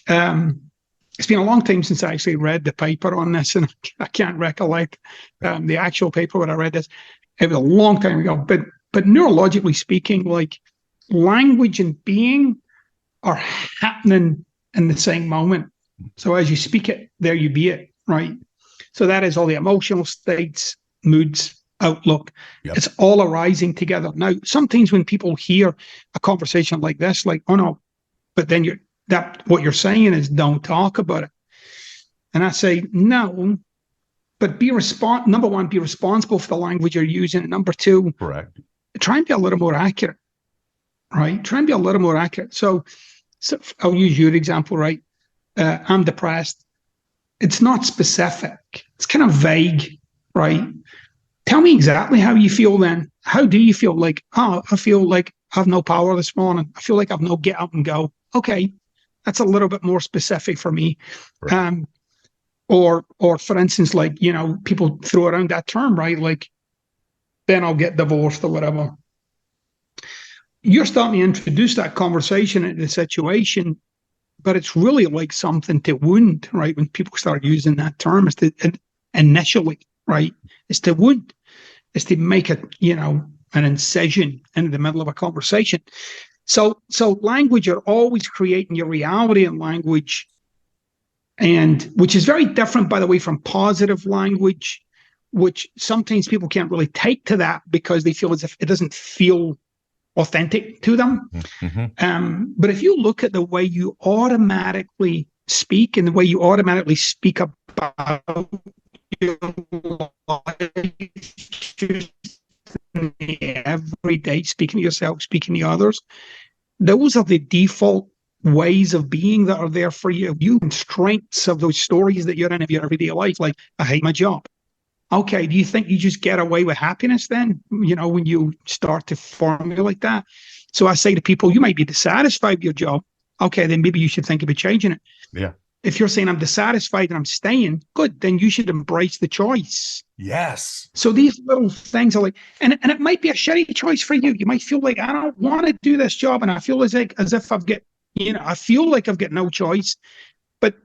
Speaker 2: It's been a long time since I actually read the paper on this, and I can't recollect the actual paper when I read this. It was a long time ago. But neurologically speaking, language and being are happening in the same moment. So as you speak it, there you be it, right? So that is all the emotional states, moods, outlook. Yep. It's all arising together. Now, sometimes when people hear a conversation like this, oh no, but then what you're saying is don't talk about it. And I say, no, but number one, be responsible for the language you're using. And number two,
Speaker 3: correct.
Speaker 2: Try and be a little more accurate, right? Try and be a little more accurate. So I'll use your example, right? I'm depressed. It's not specific. It's kind of vague, right? Tell me exactly how you feel then. How do you feel? I feel like I have no power this morning. I feel like I have no get up and go. Okay, that's a little bit more specific for me. Right. Or for instance, people throw around that term, right? Then I'll get divorced or whatever. You're starting to introduce that conversation into the situation, but it's really like something to wound, right? When people start using that term, initially, right? It's to wound. It's to make an incision into the middle of a conversation. So language, you're always creating your reality in language, and which is very different, by the way, from positive language, which sometimes people can't really take to that because they feel as if it doesn't feel authentic to them. Mm-hmm. But if you look at the way you automatically speak and the way you automatically speak about your life, every day, speaking to yourself, speaking to others, those are the default ways of being that are there for you. You constraints of those stories that you're in of your everyday life, like, I hate my job. Okay, do you think you just get away with happiness then, when you start to formulate that? So I say to people, you might be dissatisfied with your job. Okay, then maybe you should think about changing it.
Speaker 3: Yeah.
Speaker 2: If you're saying I'm dissatisfied and I'm staying, good, then you should embrace the choice.
Speaker 3: Yes.
Speaker 2: So these little things are and it might be a shitty choice for you. You might feel like, I don't want to do this job, and I feel as if I feel like I've got no choice. But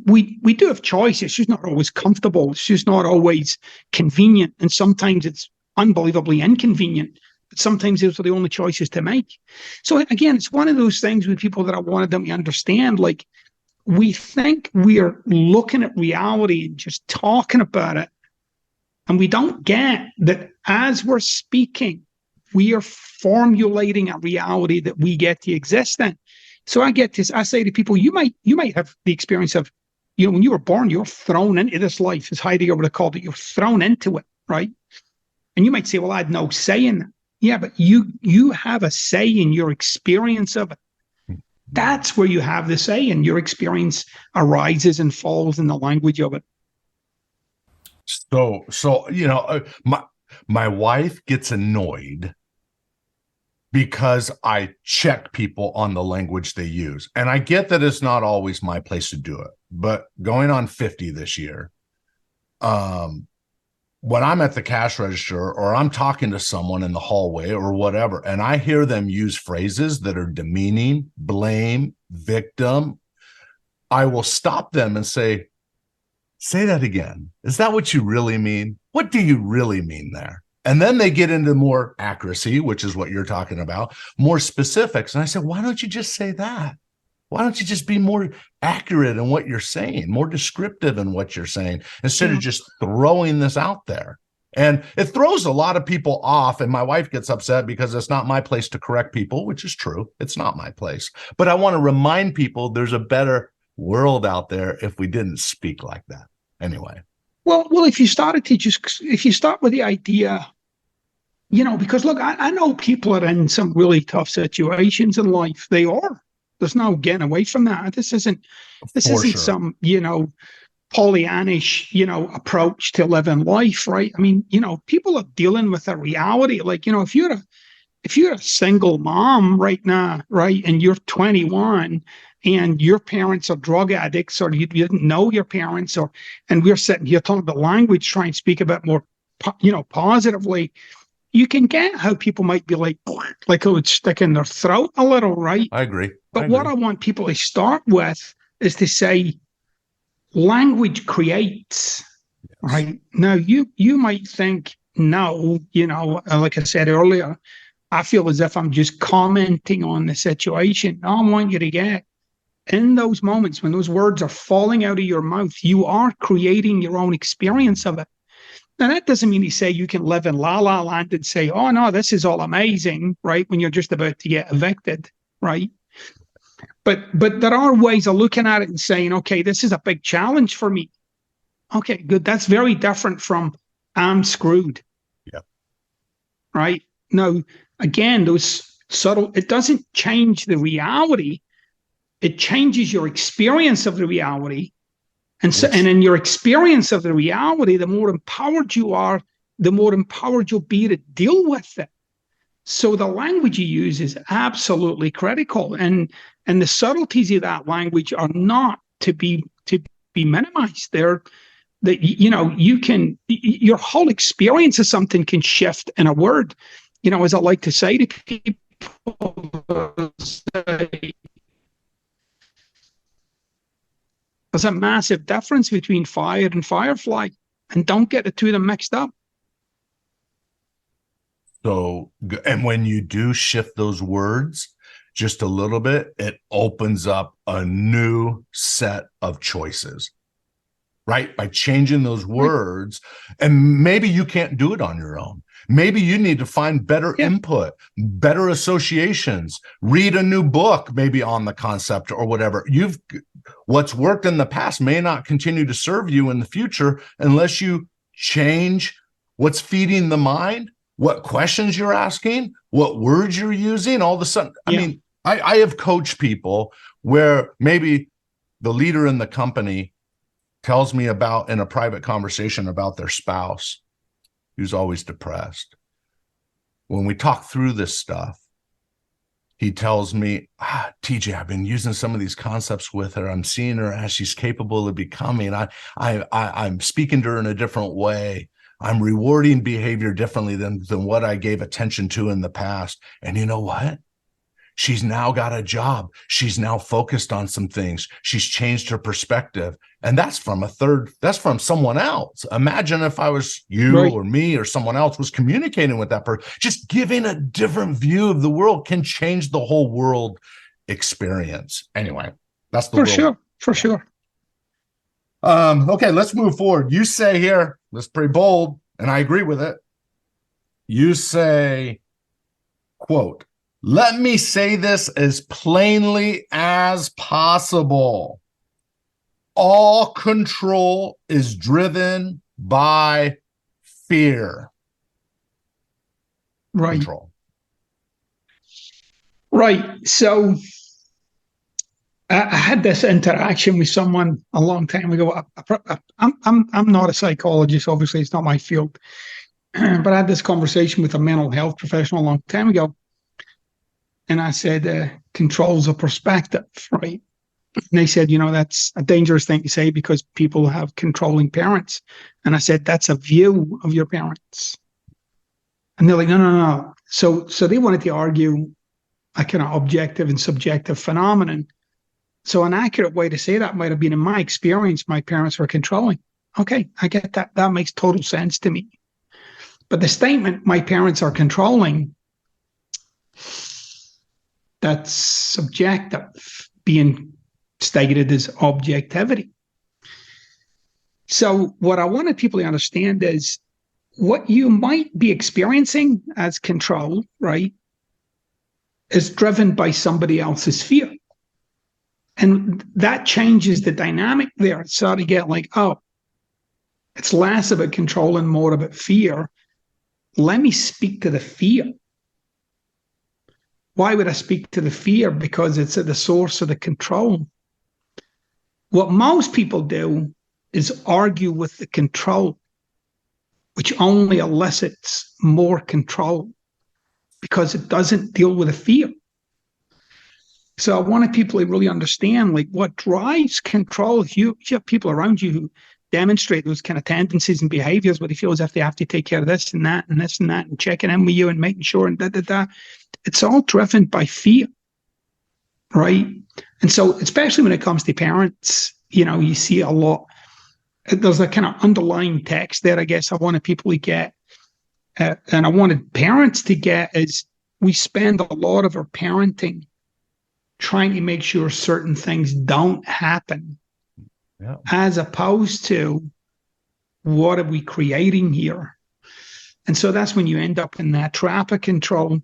Speaker 2: we do have choice. It's just not always comfortable. It's just not always convenient. And sometimes it's unbelievably inconvenient. But sometimes those are the only choices to make. So again, it's one of those things with people that I wanted them to understand, we think we are looking at reality and just talking about it. And we don't get that as we're speaking, we are formulating a reality that we get to exist in. So I say to people, you might have the experience of, when you were born, you're thrown into this life, as Heidegger would have called it. You're thrown into it, right? And you might say, well, I had no say in that. Yeah, but you have a say in your experience of it. That's where you have the say, and your experience arises and falls in the language of it.
Speaker 3: So my wife gets annoyed because I check people on the language they use. And I get that it's not always my place to do it, but going on 50 this year, when I'm at the cash register or I'm talking to someone in the hallway or whatever, and I hear them use phrases that are demeaning, blame, victim, I will stop them and say that again. Is that what you really mean? What do you really mean there? And then they get into more accuracy, which is what you're talking about, more specifics. And I said, why don't you just say that? Why don't you just be more accurate in what you're saying, more descriptive in what you're saying, instead of just throwing this out there? And it throws a lot of people off. And my wife gets upset because it's not my place to correct people, which is true. It's not my place. But I want to remind people there's a better world out there if we didn't speak like that. Anyway. Well,
Speaker 2: if you start with the idea, because look, I know people are in some really tough situations in life. They are. There's no getting away from that. This isn't some, Pollyannish, approach to living life, right? I mean, people are dealing with a reality. Like, if you're a single mom right now, right, and you're 21 and your parents are drug addicts, or you didn't know your parents, and we're sitting here talking about language, trying to speak about more, positively, you can get how people might be like it would stick in their throat a little, right?
Speaker 3: I agree.
Speaker 2: But what I want people to start with is to say, language creates, right? Now, you might think, no, like I said earlier, I feel as if I'm just commenting on the situation. No, I want you to get in those moments when those words are falling out of your mouth, you are creating your own experience of it. Now, that doesn't mean to say you can live in la la land and say, oh, no, this is all amazing, right, when you're just about to get evicted, right? But there are ways of looking at it and saying, okay, this is a big challenge for me. Okay, good. That's very different from I'm screwed.
Speaker 3: Yeah.
Speaker 2: Right? Now, again, those subtle, it doesn't change the reality. It changes your experience of the reality. And so, and in your experience of the reality, the more empowered you are, the more empowered you'll be to deal with it. So the language you use is absolutely critical, and the subtleties of that language are not to be minimized. They're that you can, your whole experience of something can shift in a word. As I like to say to people, there's a massive difference between fire and firefly, and don't get the two of them mixed up.
Speaker 3: So, and when you do shift those words just a little bit, it opens up a new set of choices, right? By changing those words. And maybe you can't do it on your own. Maybe you need to find better input, better associations, read a new book, maybe on the concept or whatever. What's worked in the past may not continue to serve you in the future unless you change what's feeding the mind, what questions you're asking, what words you're using. All of a sudden, I mean, I have coached people where maybe the leader in the company tells me about, in a private conversation, about their spouse who's always depressed. When we talk through this stuff, he tells me, TJ, I've been using some of these concepts with her. I'm seeing her as she's capable of becoming. I'm speaking to her in a different way. I'm rewarding behavior differently than what I gave attention to in the past. And you know what? She's now got a job. She's now focused on some things. She's changed her perspective. And that's from someone else. Imagine if I was you or me or someone else was communicating with that person. Just giving a different view of the world can change the whole world experience. Anyway, that's the
Speaker 2: for sure.
Speaker 3: Okay, let's move forward. You say here, that's pretty bold, and I agree with it. You say, quote, "Let me say this as plainly as possible. All control is driven by fear."
Speaker 2: Right.
Speaker 3: Control.
Speaker 2: Right. So I had this interaction with someone a long time ago. I'm not a psychologist, obviously, it's not my field, but I had this conversation with a mental health professional a long time ago, and I said, "Control's a perspective, right?" And they said, "That's a dangerous thing to say because people have controlling parents." And I said, "That's a view of your parents." And they're like, "No, no, no." So they wanted to argue a kind of objective and subjective phenomenon. So an accurate way to say that might have been, in my experience, my parents were controlling. Okay, I get that. That makes total sense to me. But the statement, "my parents are controlling," that's subjective, being stated as objectivity. So what I wanted people to understand is what you might be experiencing as control, right, is driven by somebody else's fear. And that changes the dynamic there. It's sort of get like, oh, it's less about control and more about fear. Let me speak to the fear. Why would I speak to the fear? Because it's at the source of the control. What most people do is argue with the control, which only elicits more control because it doesn't deal with the fear. So I wanted people to really understand, like, what drives control. You have people around you who demonstrate those kind of tendencies and behaviors where they feel as if they have to take care of this and that and this and that and checking in with you and making sure and da. It's all driven by fear, right? And so, especially when it comes to parents, you see a lot. There's a kind of underlying text there, I guess, I wanted people to get, and I wanted parents to get, is we spend a lot of our parenting trying to make sure certain things don't happen, as opposed to what are we creating here? And so that's when you end up in that trap of control.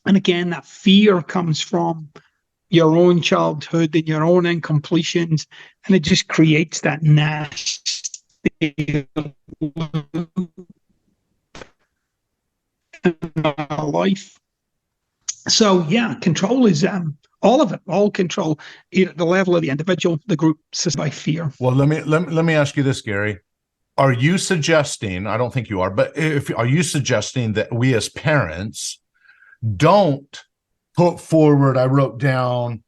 Speaker 2: And again, that fear comes from your own childhood and your own incompletions, and it just creates that nasty life. So yeah, control is all of it, all control, at the level of the individual, the group, by fear.
Speaker 3: Well, let me ask you this, Gary. Are you suggesting, I don't think you are, but are you suggesting that we as parents don't put forward, I wrote down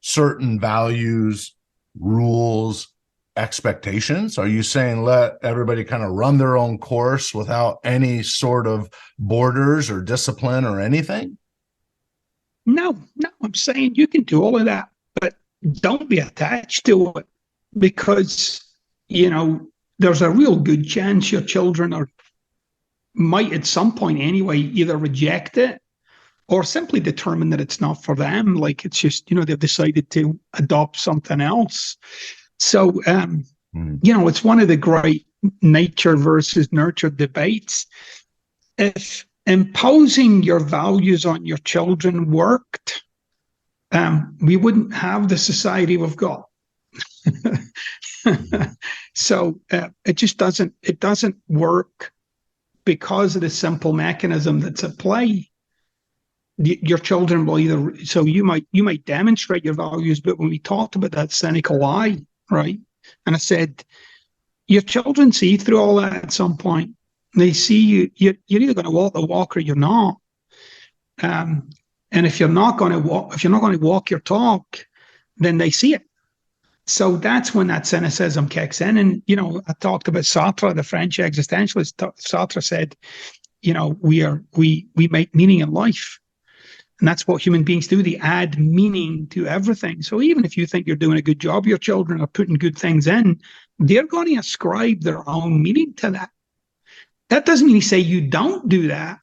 Speaker 3: certain values, rules, expectations? Are you saying let everybody kind of run their own course without any sort of borders or discipline or anything?
Speaker 2: No, I'm saying you can do all of that, but don't be attached to it, because, there's a real good chance your children might at some point anyway either reject it or simply determine that it's not for them. Like, it's just, they've decided to adopt something else. So, it's one of the great nature versus nurture debates. If imposing your values on your children worked, we wouldn't have the society we've got. So it just doesn't work because of the simple mechanism that's at play. Your children will either, so you might demonstrate your values, but when we talked about that cynical eye, right? And I said, your children see through all that at some point. They see you're either going to walk the walk or you're not. And if you're not going to walk your talk, then they see it. So that's when that cynicism kicks in. And, I talked about Sartre, the French existentialist. Sartre said, we make meaning in life. And that's what human beings do. They add meaning to everything. So even if you think you're doing a good job, your children are putting good things in, they're going to ascribe their own meaning to that. That doesn't mean to say you don't do that.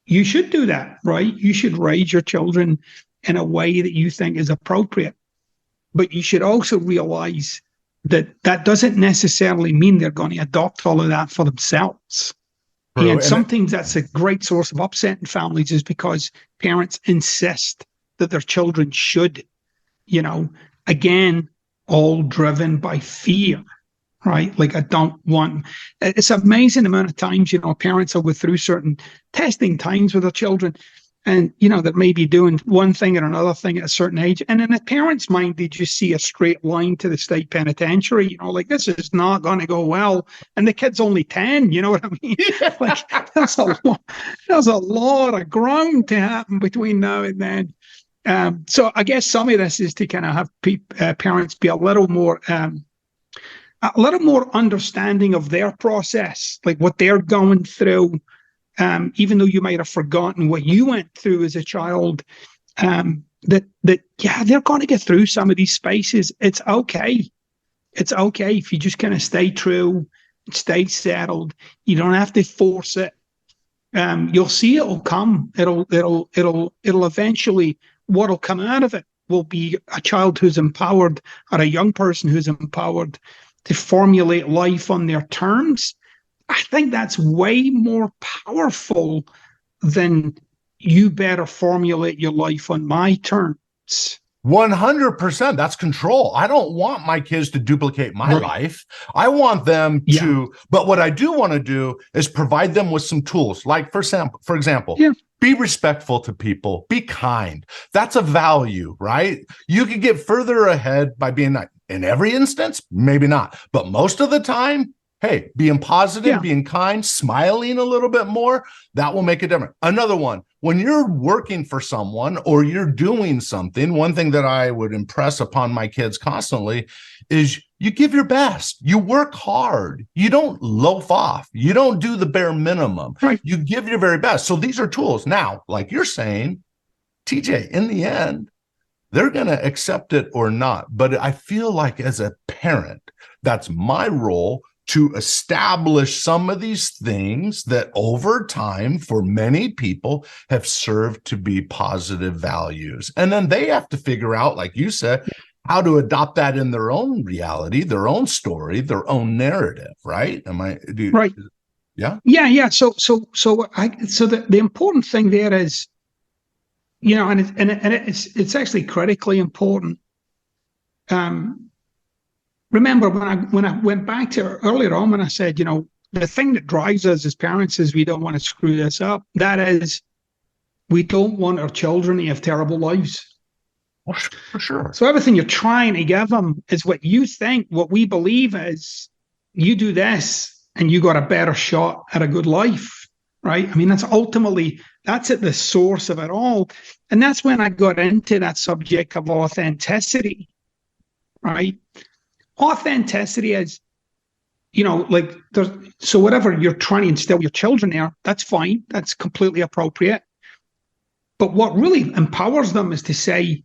Speaker 2: You should do that, right? You should raise your children in a way that you think is appropriate. But you should also realize that that doesn't necessarily mean they're going to adopt all of that for themselves.
Speaker 3: True.
Speaker 2: And sometimes that's a great source of upset in families, is because parents insist that their children should, again, all driven by fear, right? Like, I don't want, it's an amazing amount of times, parents will go through certain testing times with their children, and, that may be doing one thing or another thing at a certain age. And in a parent's mind, they just see a straight line to the state penitentiary, like, this is not going to go well. And the kid's only 10, you know what I mean?
Speaker 3: Yeah.
Speaker 2: Like, there's a lot of ground to happen between now and then. So I guess some of this is to kind of have parents be a little more understanding of their process, like what they're going through. Even though you might have forgotten what you went through as a child, they're going to get through some of these spaces. It's okay. It's okay if you just kind of stay true, stay settled. You don't have to force it. You'll see it'll come. It'll eventually, what'll come out of it will be a child who's empowered, or a young person who's empowered to formulate life on their terms. I think that's way more powerful than you better formulate your life on my terms.
Speaker 3: 100%. That's control. I don't want my kids to duplicate my life. I want them to, but what I do want to do is provide them with some tools. Like, for example, be respectful to people, be kind. That's a value, right? You can get further ahead by being nice. In every instance, maybe not, but most of the time, hey, being positive, being kind, smiling a little bit more, that will make a difference. Another one, when you're working for someone or you're doing something, one thing that I would impress upon my kids constantly is you give your best. You work hard. You don't loaf off. You don't do the bare minimum. Right. You give your very best. So these are tools. Now, like you're saying, TJ, in the end, they're going to accept it or not. But I feel like as a parent, that's my role, to establish some of these things that over time for many people have served to be positive values. And then they have to figure out, like you said, how to adopt that in their own reality, their own story, their own narrative, right? Right. Yeah.
Speaker 2: Yeah. So the important thing there is, and it's actually critically important. Remember when I went back to earlier on when I said, the thing that drives us as parents is we don't want to screw this up. That is, we don't want our children to have terrible lives.
Speaker 3: For sure.
Speaker 2: So everything you're trying to give them is what you think, what we believe is, you do this and you got a better shot at a good life, right? I mean, that's at the source of it all. And that's when I got into that subject of authenticity, right? Authenticity is, so whatever you're trying to instill your children there, that's fine. That's completely appropriate. But what really empowers them is to say,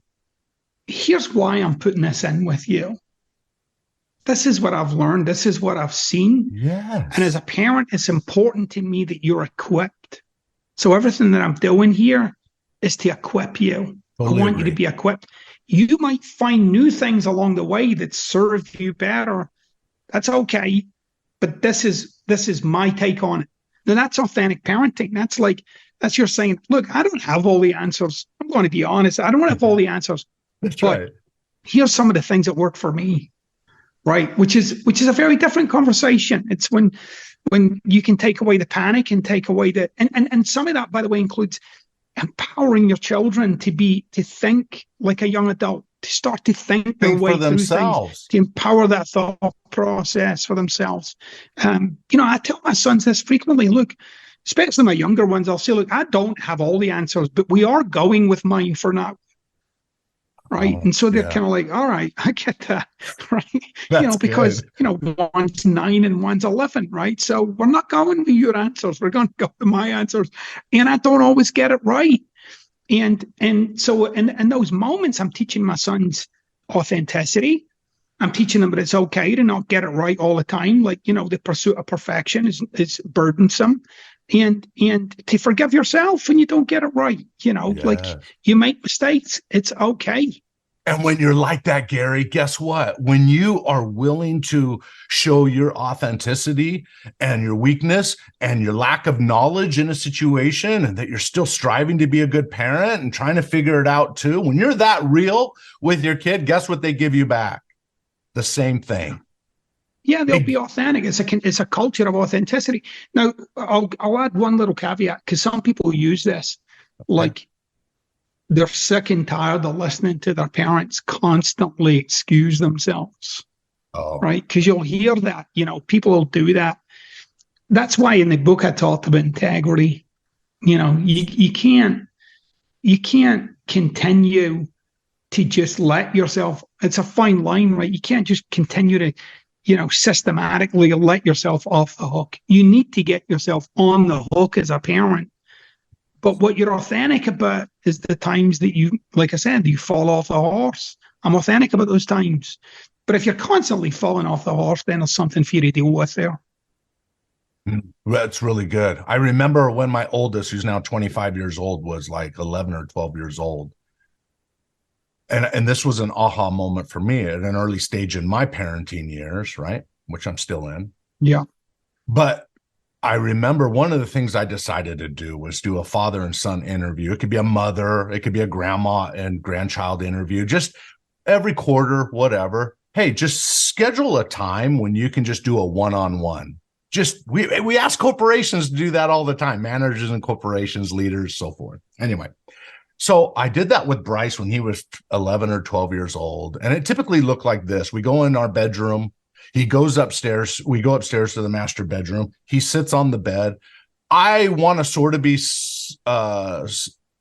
Speaker 2: here's why I'm putting this in with you. This is what I've learned. This is what I've seen.
Speaker 3: Yes.
Speaker 2: And as a parent, it's important to me that you're equipped. So everything that I'm doing here is to equip you. Totally I want you to be equipped. You might find new things along the way that serve you better. That's okay. But this is my take on it. Now that's authentic parenting. That's you're saying, look, I don't have all the answers. I'm going to be honest. I don't have all the answers.
Speaker 3: That's
Speaker 2: but
Speaker 3: right.
Speaker 2: Here's some of the things that work for me. Right. Which is a very different conversation. It's when you can take away the panic and take away and some of that, by the way, includes empowering your children to think like a young adult, to start to think their way through things, to empower that thought process for themselves. I tell my sons this frequently. Look, especially my younger ones, I'll say, look, I don't have all the answers, but we are going with mine for now. Right. And so they're kind of like, all right, I get that. Right. Because, one's 9 and one's 11. Right. So we're not going with your answers. We're going to go with my answers. And I don't always get it right. And so in those moments, I'm teaching my sons authenticity. I'm teaching them that it's okay to not get it right all the time. Like, the pursuit of perfection is burdensome. And to forgive yourself when you don't get it right, like you make mistakes. It's okay.
Speaker 3: And when you're like that, Gary, guess what? When you are willing to show your authenticity and your weakness and your lack of knowledge in a situation, and that you're still striving to be a good parent and trying to figure it out too, when you're that real with your kid, guess what they give you back? The same thing.
Speaker 2: Yeah, they'll be authentic. It's a culture of authenticity. Now, I'll add one little caveat, because some people use this like they're sick and tired of listening to their parents constantly excuse themselves.
Speaker 3: Oh.
Speaker 2: Right? Because you'll hear that, people will do that. That's why in the book I talked about integrity. You can't continue to just let yourself, it's a fine line, right? You can't just continue to, systematically let yourself off the hook. You need to get yourself on the hook as a parent. But what you're authentic about is the times that you, like I said, you fall off the horse. I'm authentic about those times. But if you're constantly falling off the horse, then there's something for you to deal with there.
Speaker 3: That's really good. I remember when my oldest, who's now 25 years old, was like 11 or 12 years old. And this was an aha moment for me at an early stage in my parenting years, right? Which I'm still in.
Speaker 2: Yeah.
Speaker 3: But I remember one of the things I decided to do was do a father and son interview. It could be a mother, it could be a grandma and grandchild interview, just every quarter, whatever. Hey, just schedule a time when you can just do a one-on-one. We ask corporations to do that all the time, managers and corporations, leaders, so forth. Anyway, so I did that with Bryce when he was 11 or 12 years old. And it typically looked like this. We go in our bedroom. He goes upstairs. We go upstairs to the master bedroom. He sits on the bed. I want to sort of be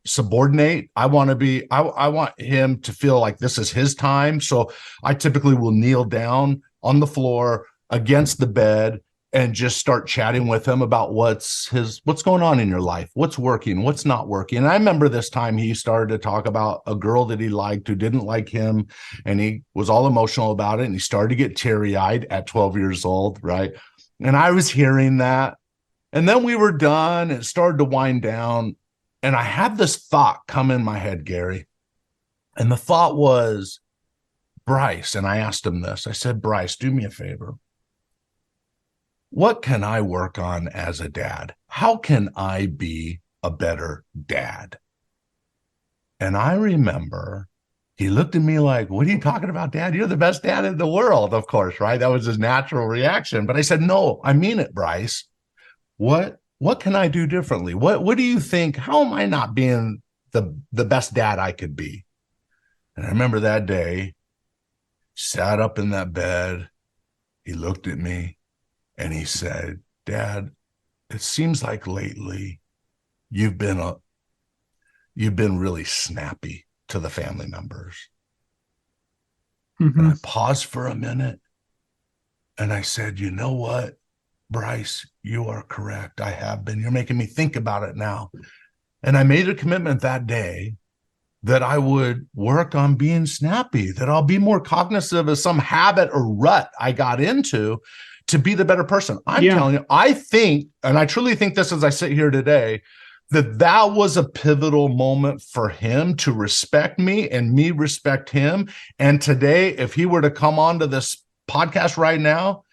Speaker 3: subordinate. I want him to feel like this is his time. So I typically will kneel down on the floor against the bed and just start chatting with him about what's going on in your life, what's working, what's not working. And I remember this time he started to talk about a girl that he liked who didn't like him, and he was all emotional about it, and he started to get teary-eyed at 12 years old, right? And I was hearing that, and then we were done, and it started to wind down, and I had this thought come in my head, Gary, and the thought was, Bryce, and I asked him this, I said, Bryce, do me a favor. What can I work on as a dad? How can I be a better dad? And I remember he looked at me like, what are you talking about, Dad? You're the best dad in the world, of course, right? That was his natural reaction. But I said, no, I mean it, Bryce. What can I do differently? What do you think? How am I not being the best dad I could be? And I remember that day, sat up in that bed. He looked at me. And he said, Dad, it seems like lately you've been really snappy to the family members. Mm-hmm. And I paused for a minute and I said, you know what, Bryce, you are correct. I have been. You're making me think about it now. And I made a commitment that day that I would work on being snappy, that I'll be more cognizant of some habit or rut I got into to be the better person. I'm telling you, I think, and I truly think this as I sit here today, that was a pivotal moment for him to respect me and me respect him. And today, if he were to come onto this podcast right now,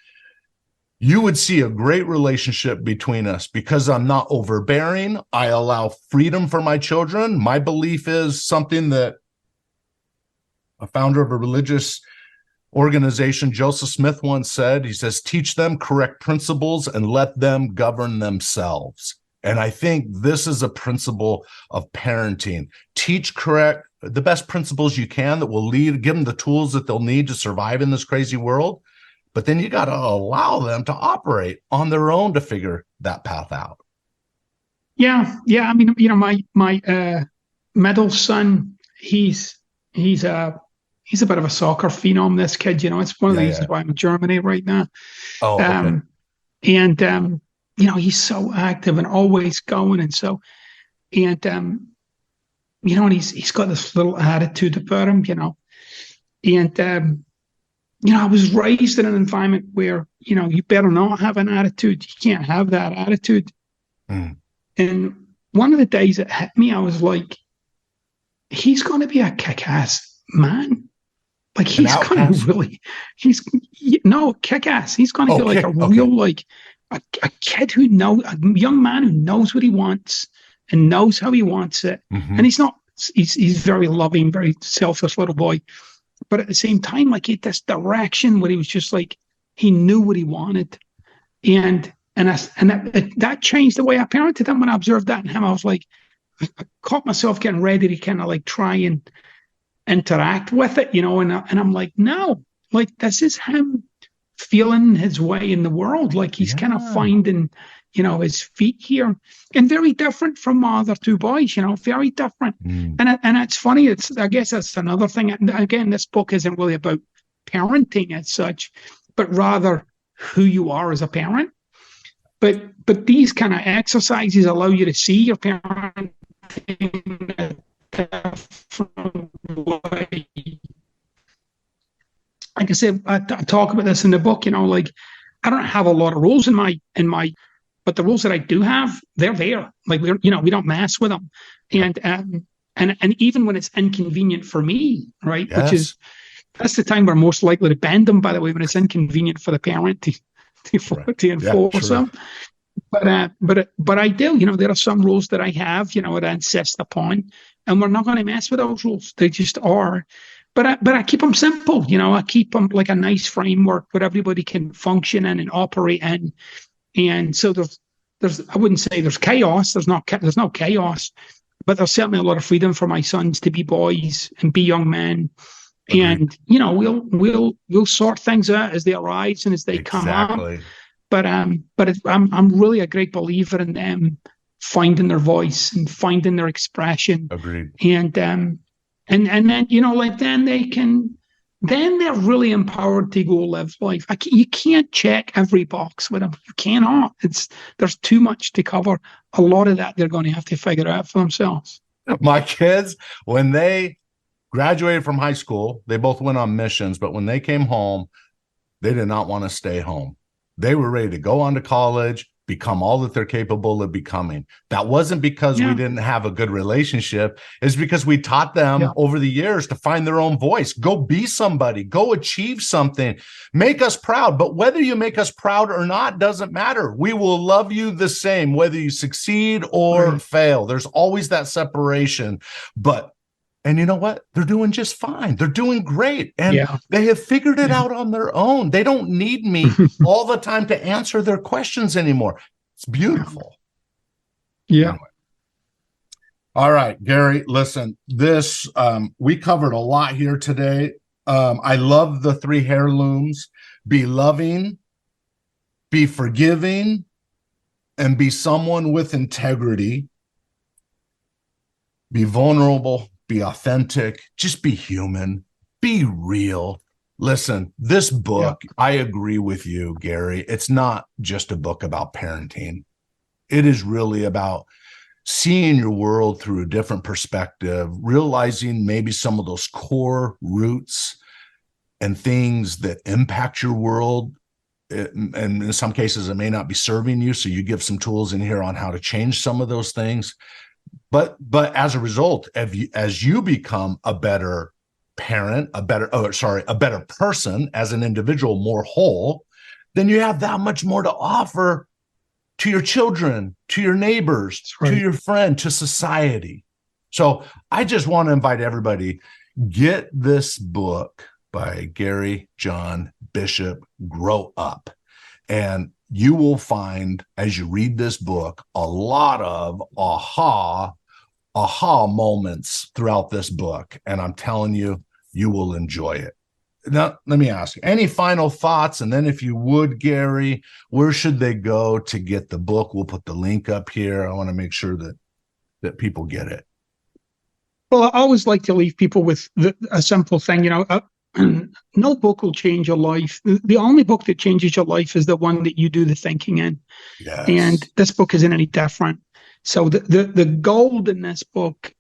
Speaker 3: you would see a great relationship between us because I'm not overbearing. I allow freedom for my children. My belief is something that a founder of a religious organization, Joseph Smith, once said. He says, teach them correct principles and let them govern themselves. And I think this is a principle of parenting. Teach the best principles you can that will give them the tools that they'll need to survive in this crazy world. But then you got to allow them to operate on their own to figure that path out.
Speaker 2: Yeah. I mean, my middle son, he's a bit of a soccer phenom, this kid, it's one of the reasons why I'm in Germany right now.
Speaker 3: Oh, okay.
Speaker 2: And he's so active and always going. And so, and he's got this little attitude about him, and, I was raised in an environment where, you better not have an attitude. You can't have that attitude. Mm. And one of the days it hit me, I was like, he's going to be a kick-ass man. Like he's going to really, kick ass. He's going to be like real, like a kid who knows, a young man who knows what he wants and knows how he wants it.
Speaker 3: Mm-hmm.
Speaker 2: And he's very loving, very selfless little boy. But at the same time, like he had this direction where he was just like, he knew what he wanted. And that changed the way I parented him. When I observed that in him, I was like, I caught myself getting ready to kind of like try and interact with it, and I'm like, no, like this is him feeling his way in the world. Like he's kind of finding, his feet here, and very different from my other two boys, very different. And it's funny. I guess that's another thing. Again, this book isn't really about parenting as such, but rather who you are as a parent. But these kind of exercises allow you to see your parenting different way. Like I said, I talk about this in the book. Like I don't have a lot of rules in my, but the rules that I do have, they're there. Like we don't mess with them, and even when it's inconvenient for me, right? Yes. That's the time we're most likely to bend them. By the way, when it's inconvenient for the parent to enforce them. But I do. There are some rules that I have, that I insist upon, and we're not going to mess with those rules. They just are. But I keep them simple. I keep them like a nice framework where everybody can function in and operate in. And so there's I wouldn't say there's chaos. There's no chaos, but there's certainly a lot of freedom for my sons to be boys and be young men. And we'll sort things out as they arise and as they come up. But I'm really a great believer in them finding their voice and finding their expression.
Speaker 3: Agreed.
Speaker 2: And then then they're really empowered to go live life. You can't check every box with them. You cannot. There's too much to cover. A lot of that they're going to have to figure out for themselves.
Speaker 3: My kids, when they graduated from high school, they both went on missions, but when they came home, they did not want to stay home. They were ready to go on to college, become all that they're capable of becoming. That wasn't because we didn't have a good relationship. It's because we taught them over the years to find their own voice. Go be somebody. Go achieve something. Make us proud. But whether you make us proud or not doesn't matter. We will love you the same, whether you succeed or fail. There's always that separation. And you know what? They're doing just fine. They're doing great. And they have figured it out on their own. They don't need me all the time to answer their questions anymore. It's beautiful.
Speaker 2: Yeah.
Speaker 3: Anyway. All right, Gary, listen, we covered a lot here today. I love the 3 heirlooms: be loving, be forgiving, and be someone with integrity. Be vulnerable. Be authentic, just be human, be real. Listen, this book, I agree with you, Gary. It's not just a book about parenting. It is really about seeing your world through a different perspective, realizing maybe some of those core roots and things that impact your world. And in some cases, it may not be serving you. So you give some tools in here on how to change some of those things. But as a result, as you become a better parent, a better person as an individual, more whole, then you have that much more to offer to your children, to your neighbors, to your friend, to society. So I just want to invite everybody, get this book by Gary John Bishop, Grow Up. And you will find, as you read this book, a lot of aha moments throughout this book. And I'm telling you, you will enjoy it. Now, let me ask you, any final thoughts? And then if you would, Gary, where should they go to get the book? We'll put the link up here. I want to make sure that people get it.
Speaker 2: Well, I always like to leave people with a simple thing, no book will change your life. The only book that changes your life is the one that you do the thinking in.
Speaker 3: Yes.
Speaker 2: And this book isn't any different. So the gold in this book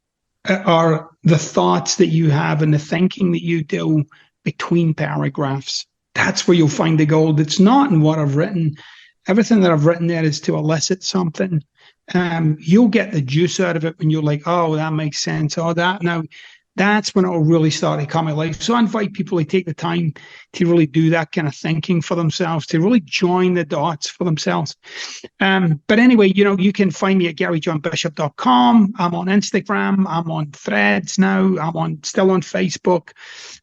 Speaker 2: are the thoughts that you have and the thinking that you do between paragraphs. That's where you'll find the gold. It's not in what I've written. Everything that I've written there is to elicit something. You'll get the juice out of it when you're like, oh, that makes sense. Oh, that. Now, that's when it'll really start to come alive. So I invite people to take the time to really do that kind of thinking for themselves, to really join the dots for themselves. But anyway, you can find me at garyjohnbishop.com. I'm on Instagram. I'm on Threads now. I'm still on Facebook.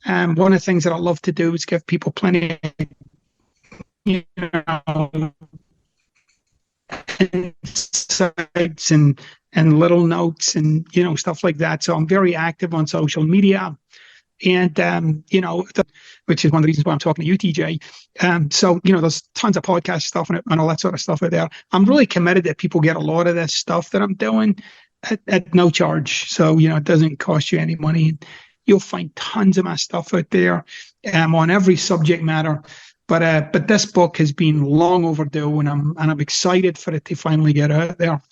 Speaker 2: One of the things that I love to do is give people plenty of insights and little notes and stuff like that. So I'm very active on social media, and which is one of the reasons why I'm talking to you, TJ. So there's tons of podcast stuff and all that sort of stuff out there. I'm really committed that people get a lot of this stuff that I'm doing at no charge. So it doesn't cost you any money. You'll find tons of my stuff out there on every subject matter. But this book has been long overdue, and I'm excited for it to finally get out there.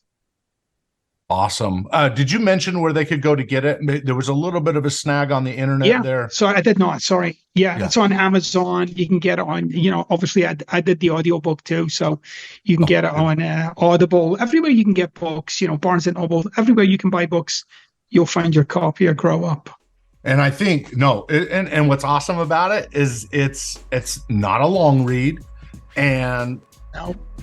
Speaker 3: Awesome. Did you mention where they could go to get it? There was a little bit of a snag on the internet there.
Speaker 2: So I did not. Sorry. Yeah, it's on Amazon. You can get it on. Obviously, I did the audiobook too, so you can get it on Audible. Everywhere you can get books. Barnes and Noble. Everywhere you can buy books, you'll find your copy of Grow Up.
Speaker 3: And I think and what's awesome about it is it's not a long read, and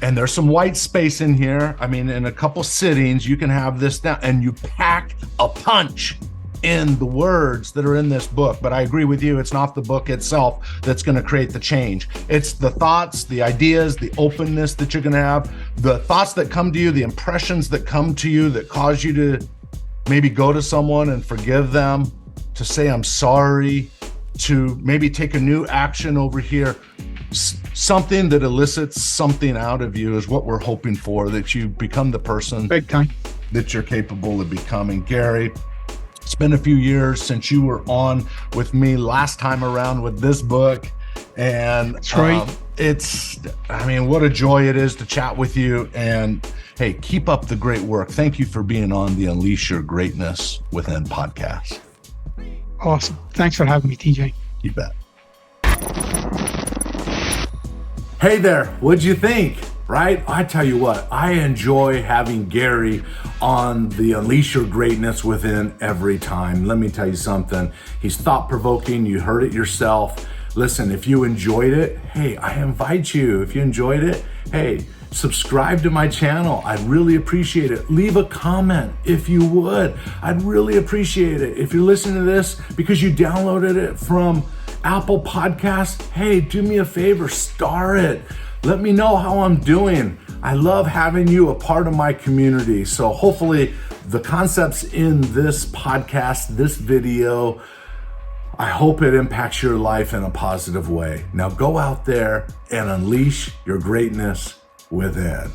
Speaker 3: there's some white space in here. I mean, in a couple sittings, you can have this down, and you pack a punch in the words that are in this book. But I agree with you, it's not the book itself that's going to create the change. It's the thoughts, the ideas, the openness that you're going to have, the thoughts that come to you, the impressions that come to you that cause you to maybe go to someone and forgive them, to say I'm sorry, to maybe take a new action over here. Something that elicits something out of you is what we're hoping for, that you become the person
Speaker 2: big time
Speaker 3: that you're capable of becoming. Gary, it's been a few years since you were on with me last time around with this book. And
Speaker 2: that's right.
Speaker 3: What a joy it is to chat with you. And hey, keep up the great work. Thank you for being on the Unleash Your Greatness Within podcast.
Speaker 2: Awesome. Thanks for having me, TJ.
Speaker 3: You bet. Hey there, what'd you think? Right? I tell you what, I enjoy having Gary on the Unleash Your Greatness Within every time. Let me tell you something. He's thought-provoking. You heard it yourself. Listen, if you enjoyed it, hey, I invite you. If you enjoyed it, hey, subscribe to my channel. I'd really appreciate it. Leave a comment if you would. I'd really appreciate it. If you're listening to this because you downloaded it from Apple Podcasts, hey, do me a favor, star it. Let me know how I'm doing. I love having you a part of my community. So hopefully the concepts in this podcast, this video, I hope it impacts your life in a positive way. Now go out there and unleash your greatness within.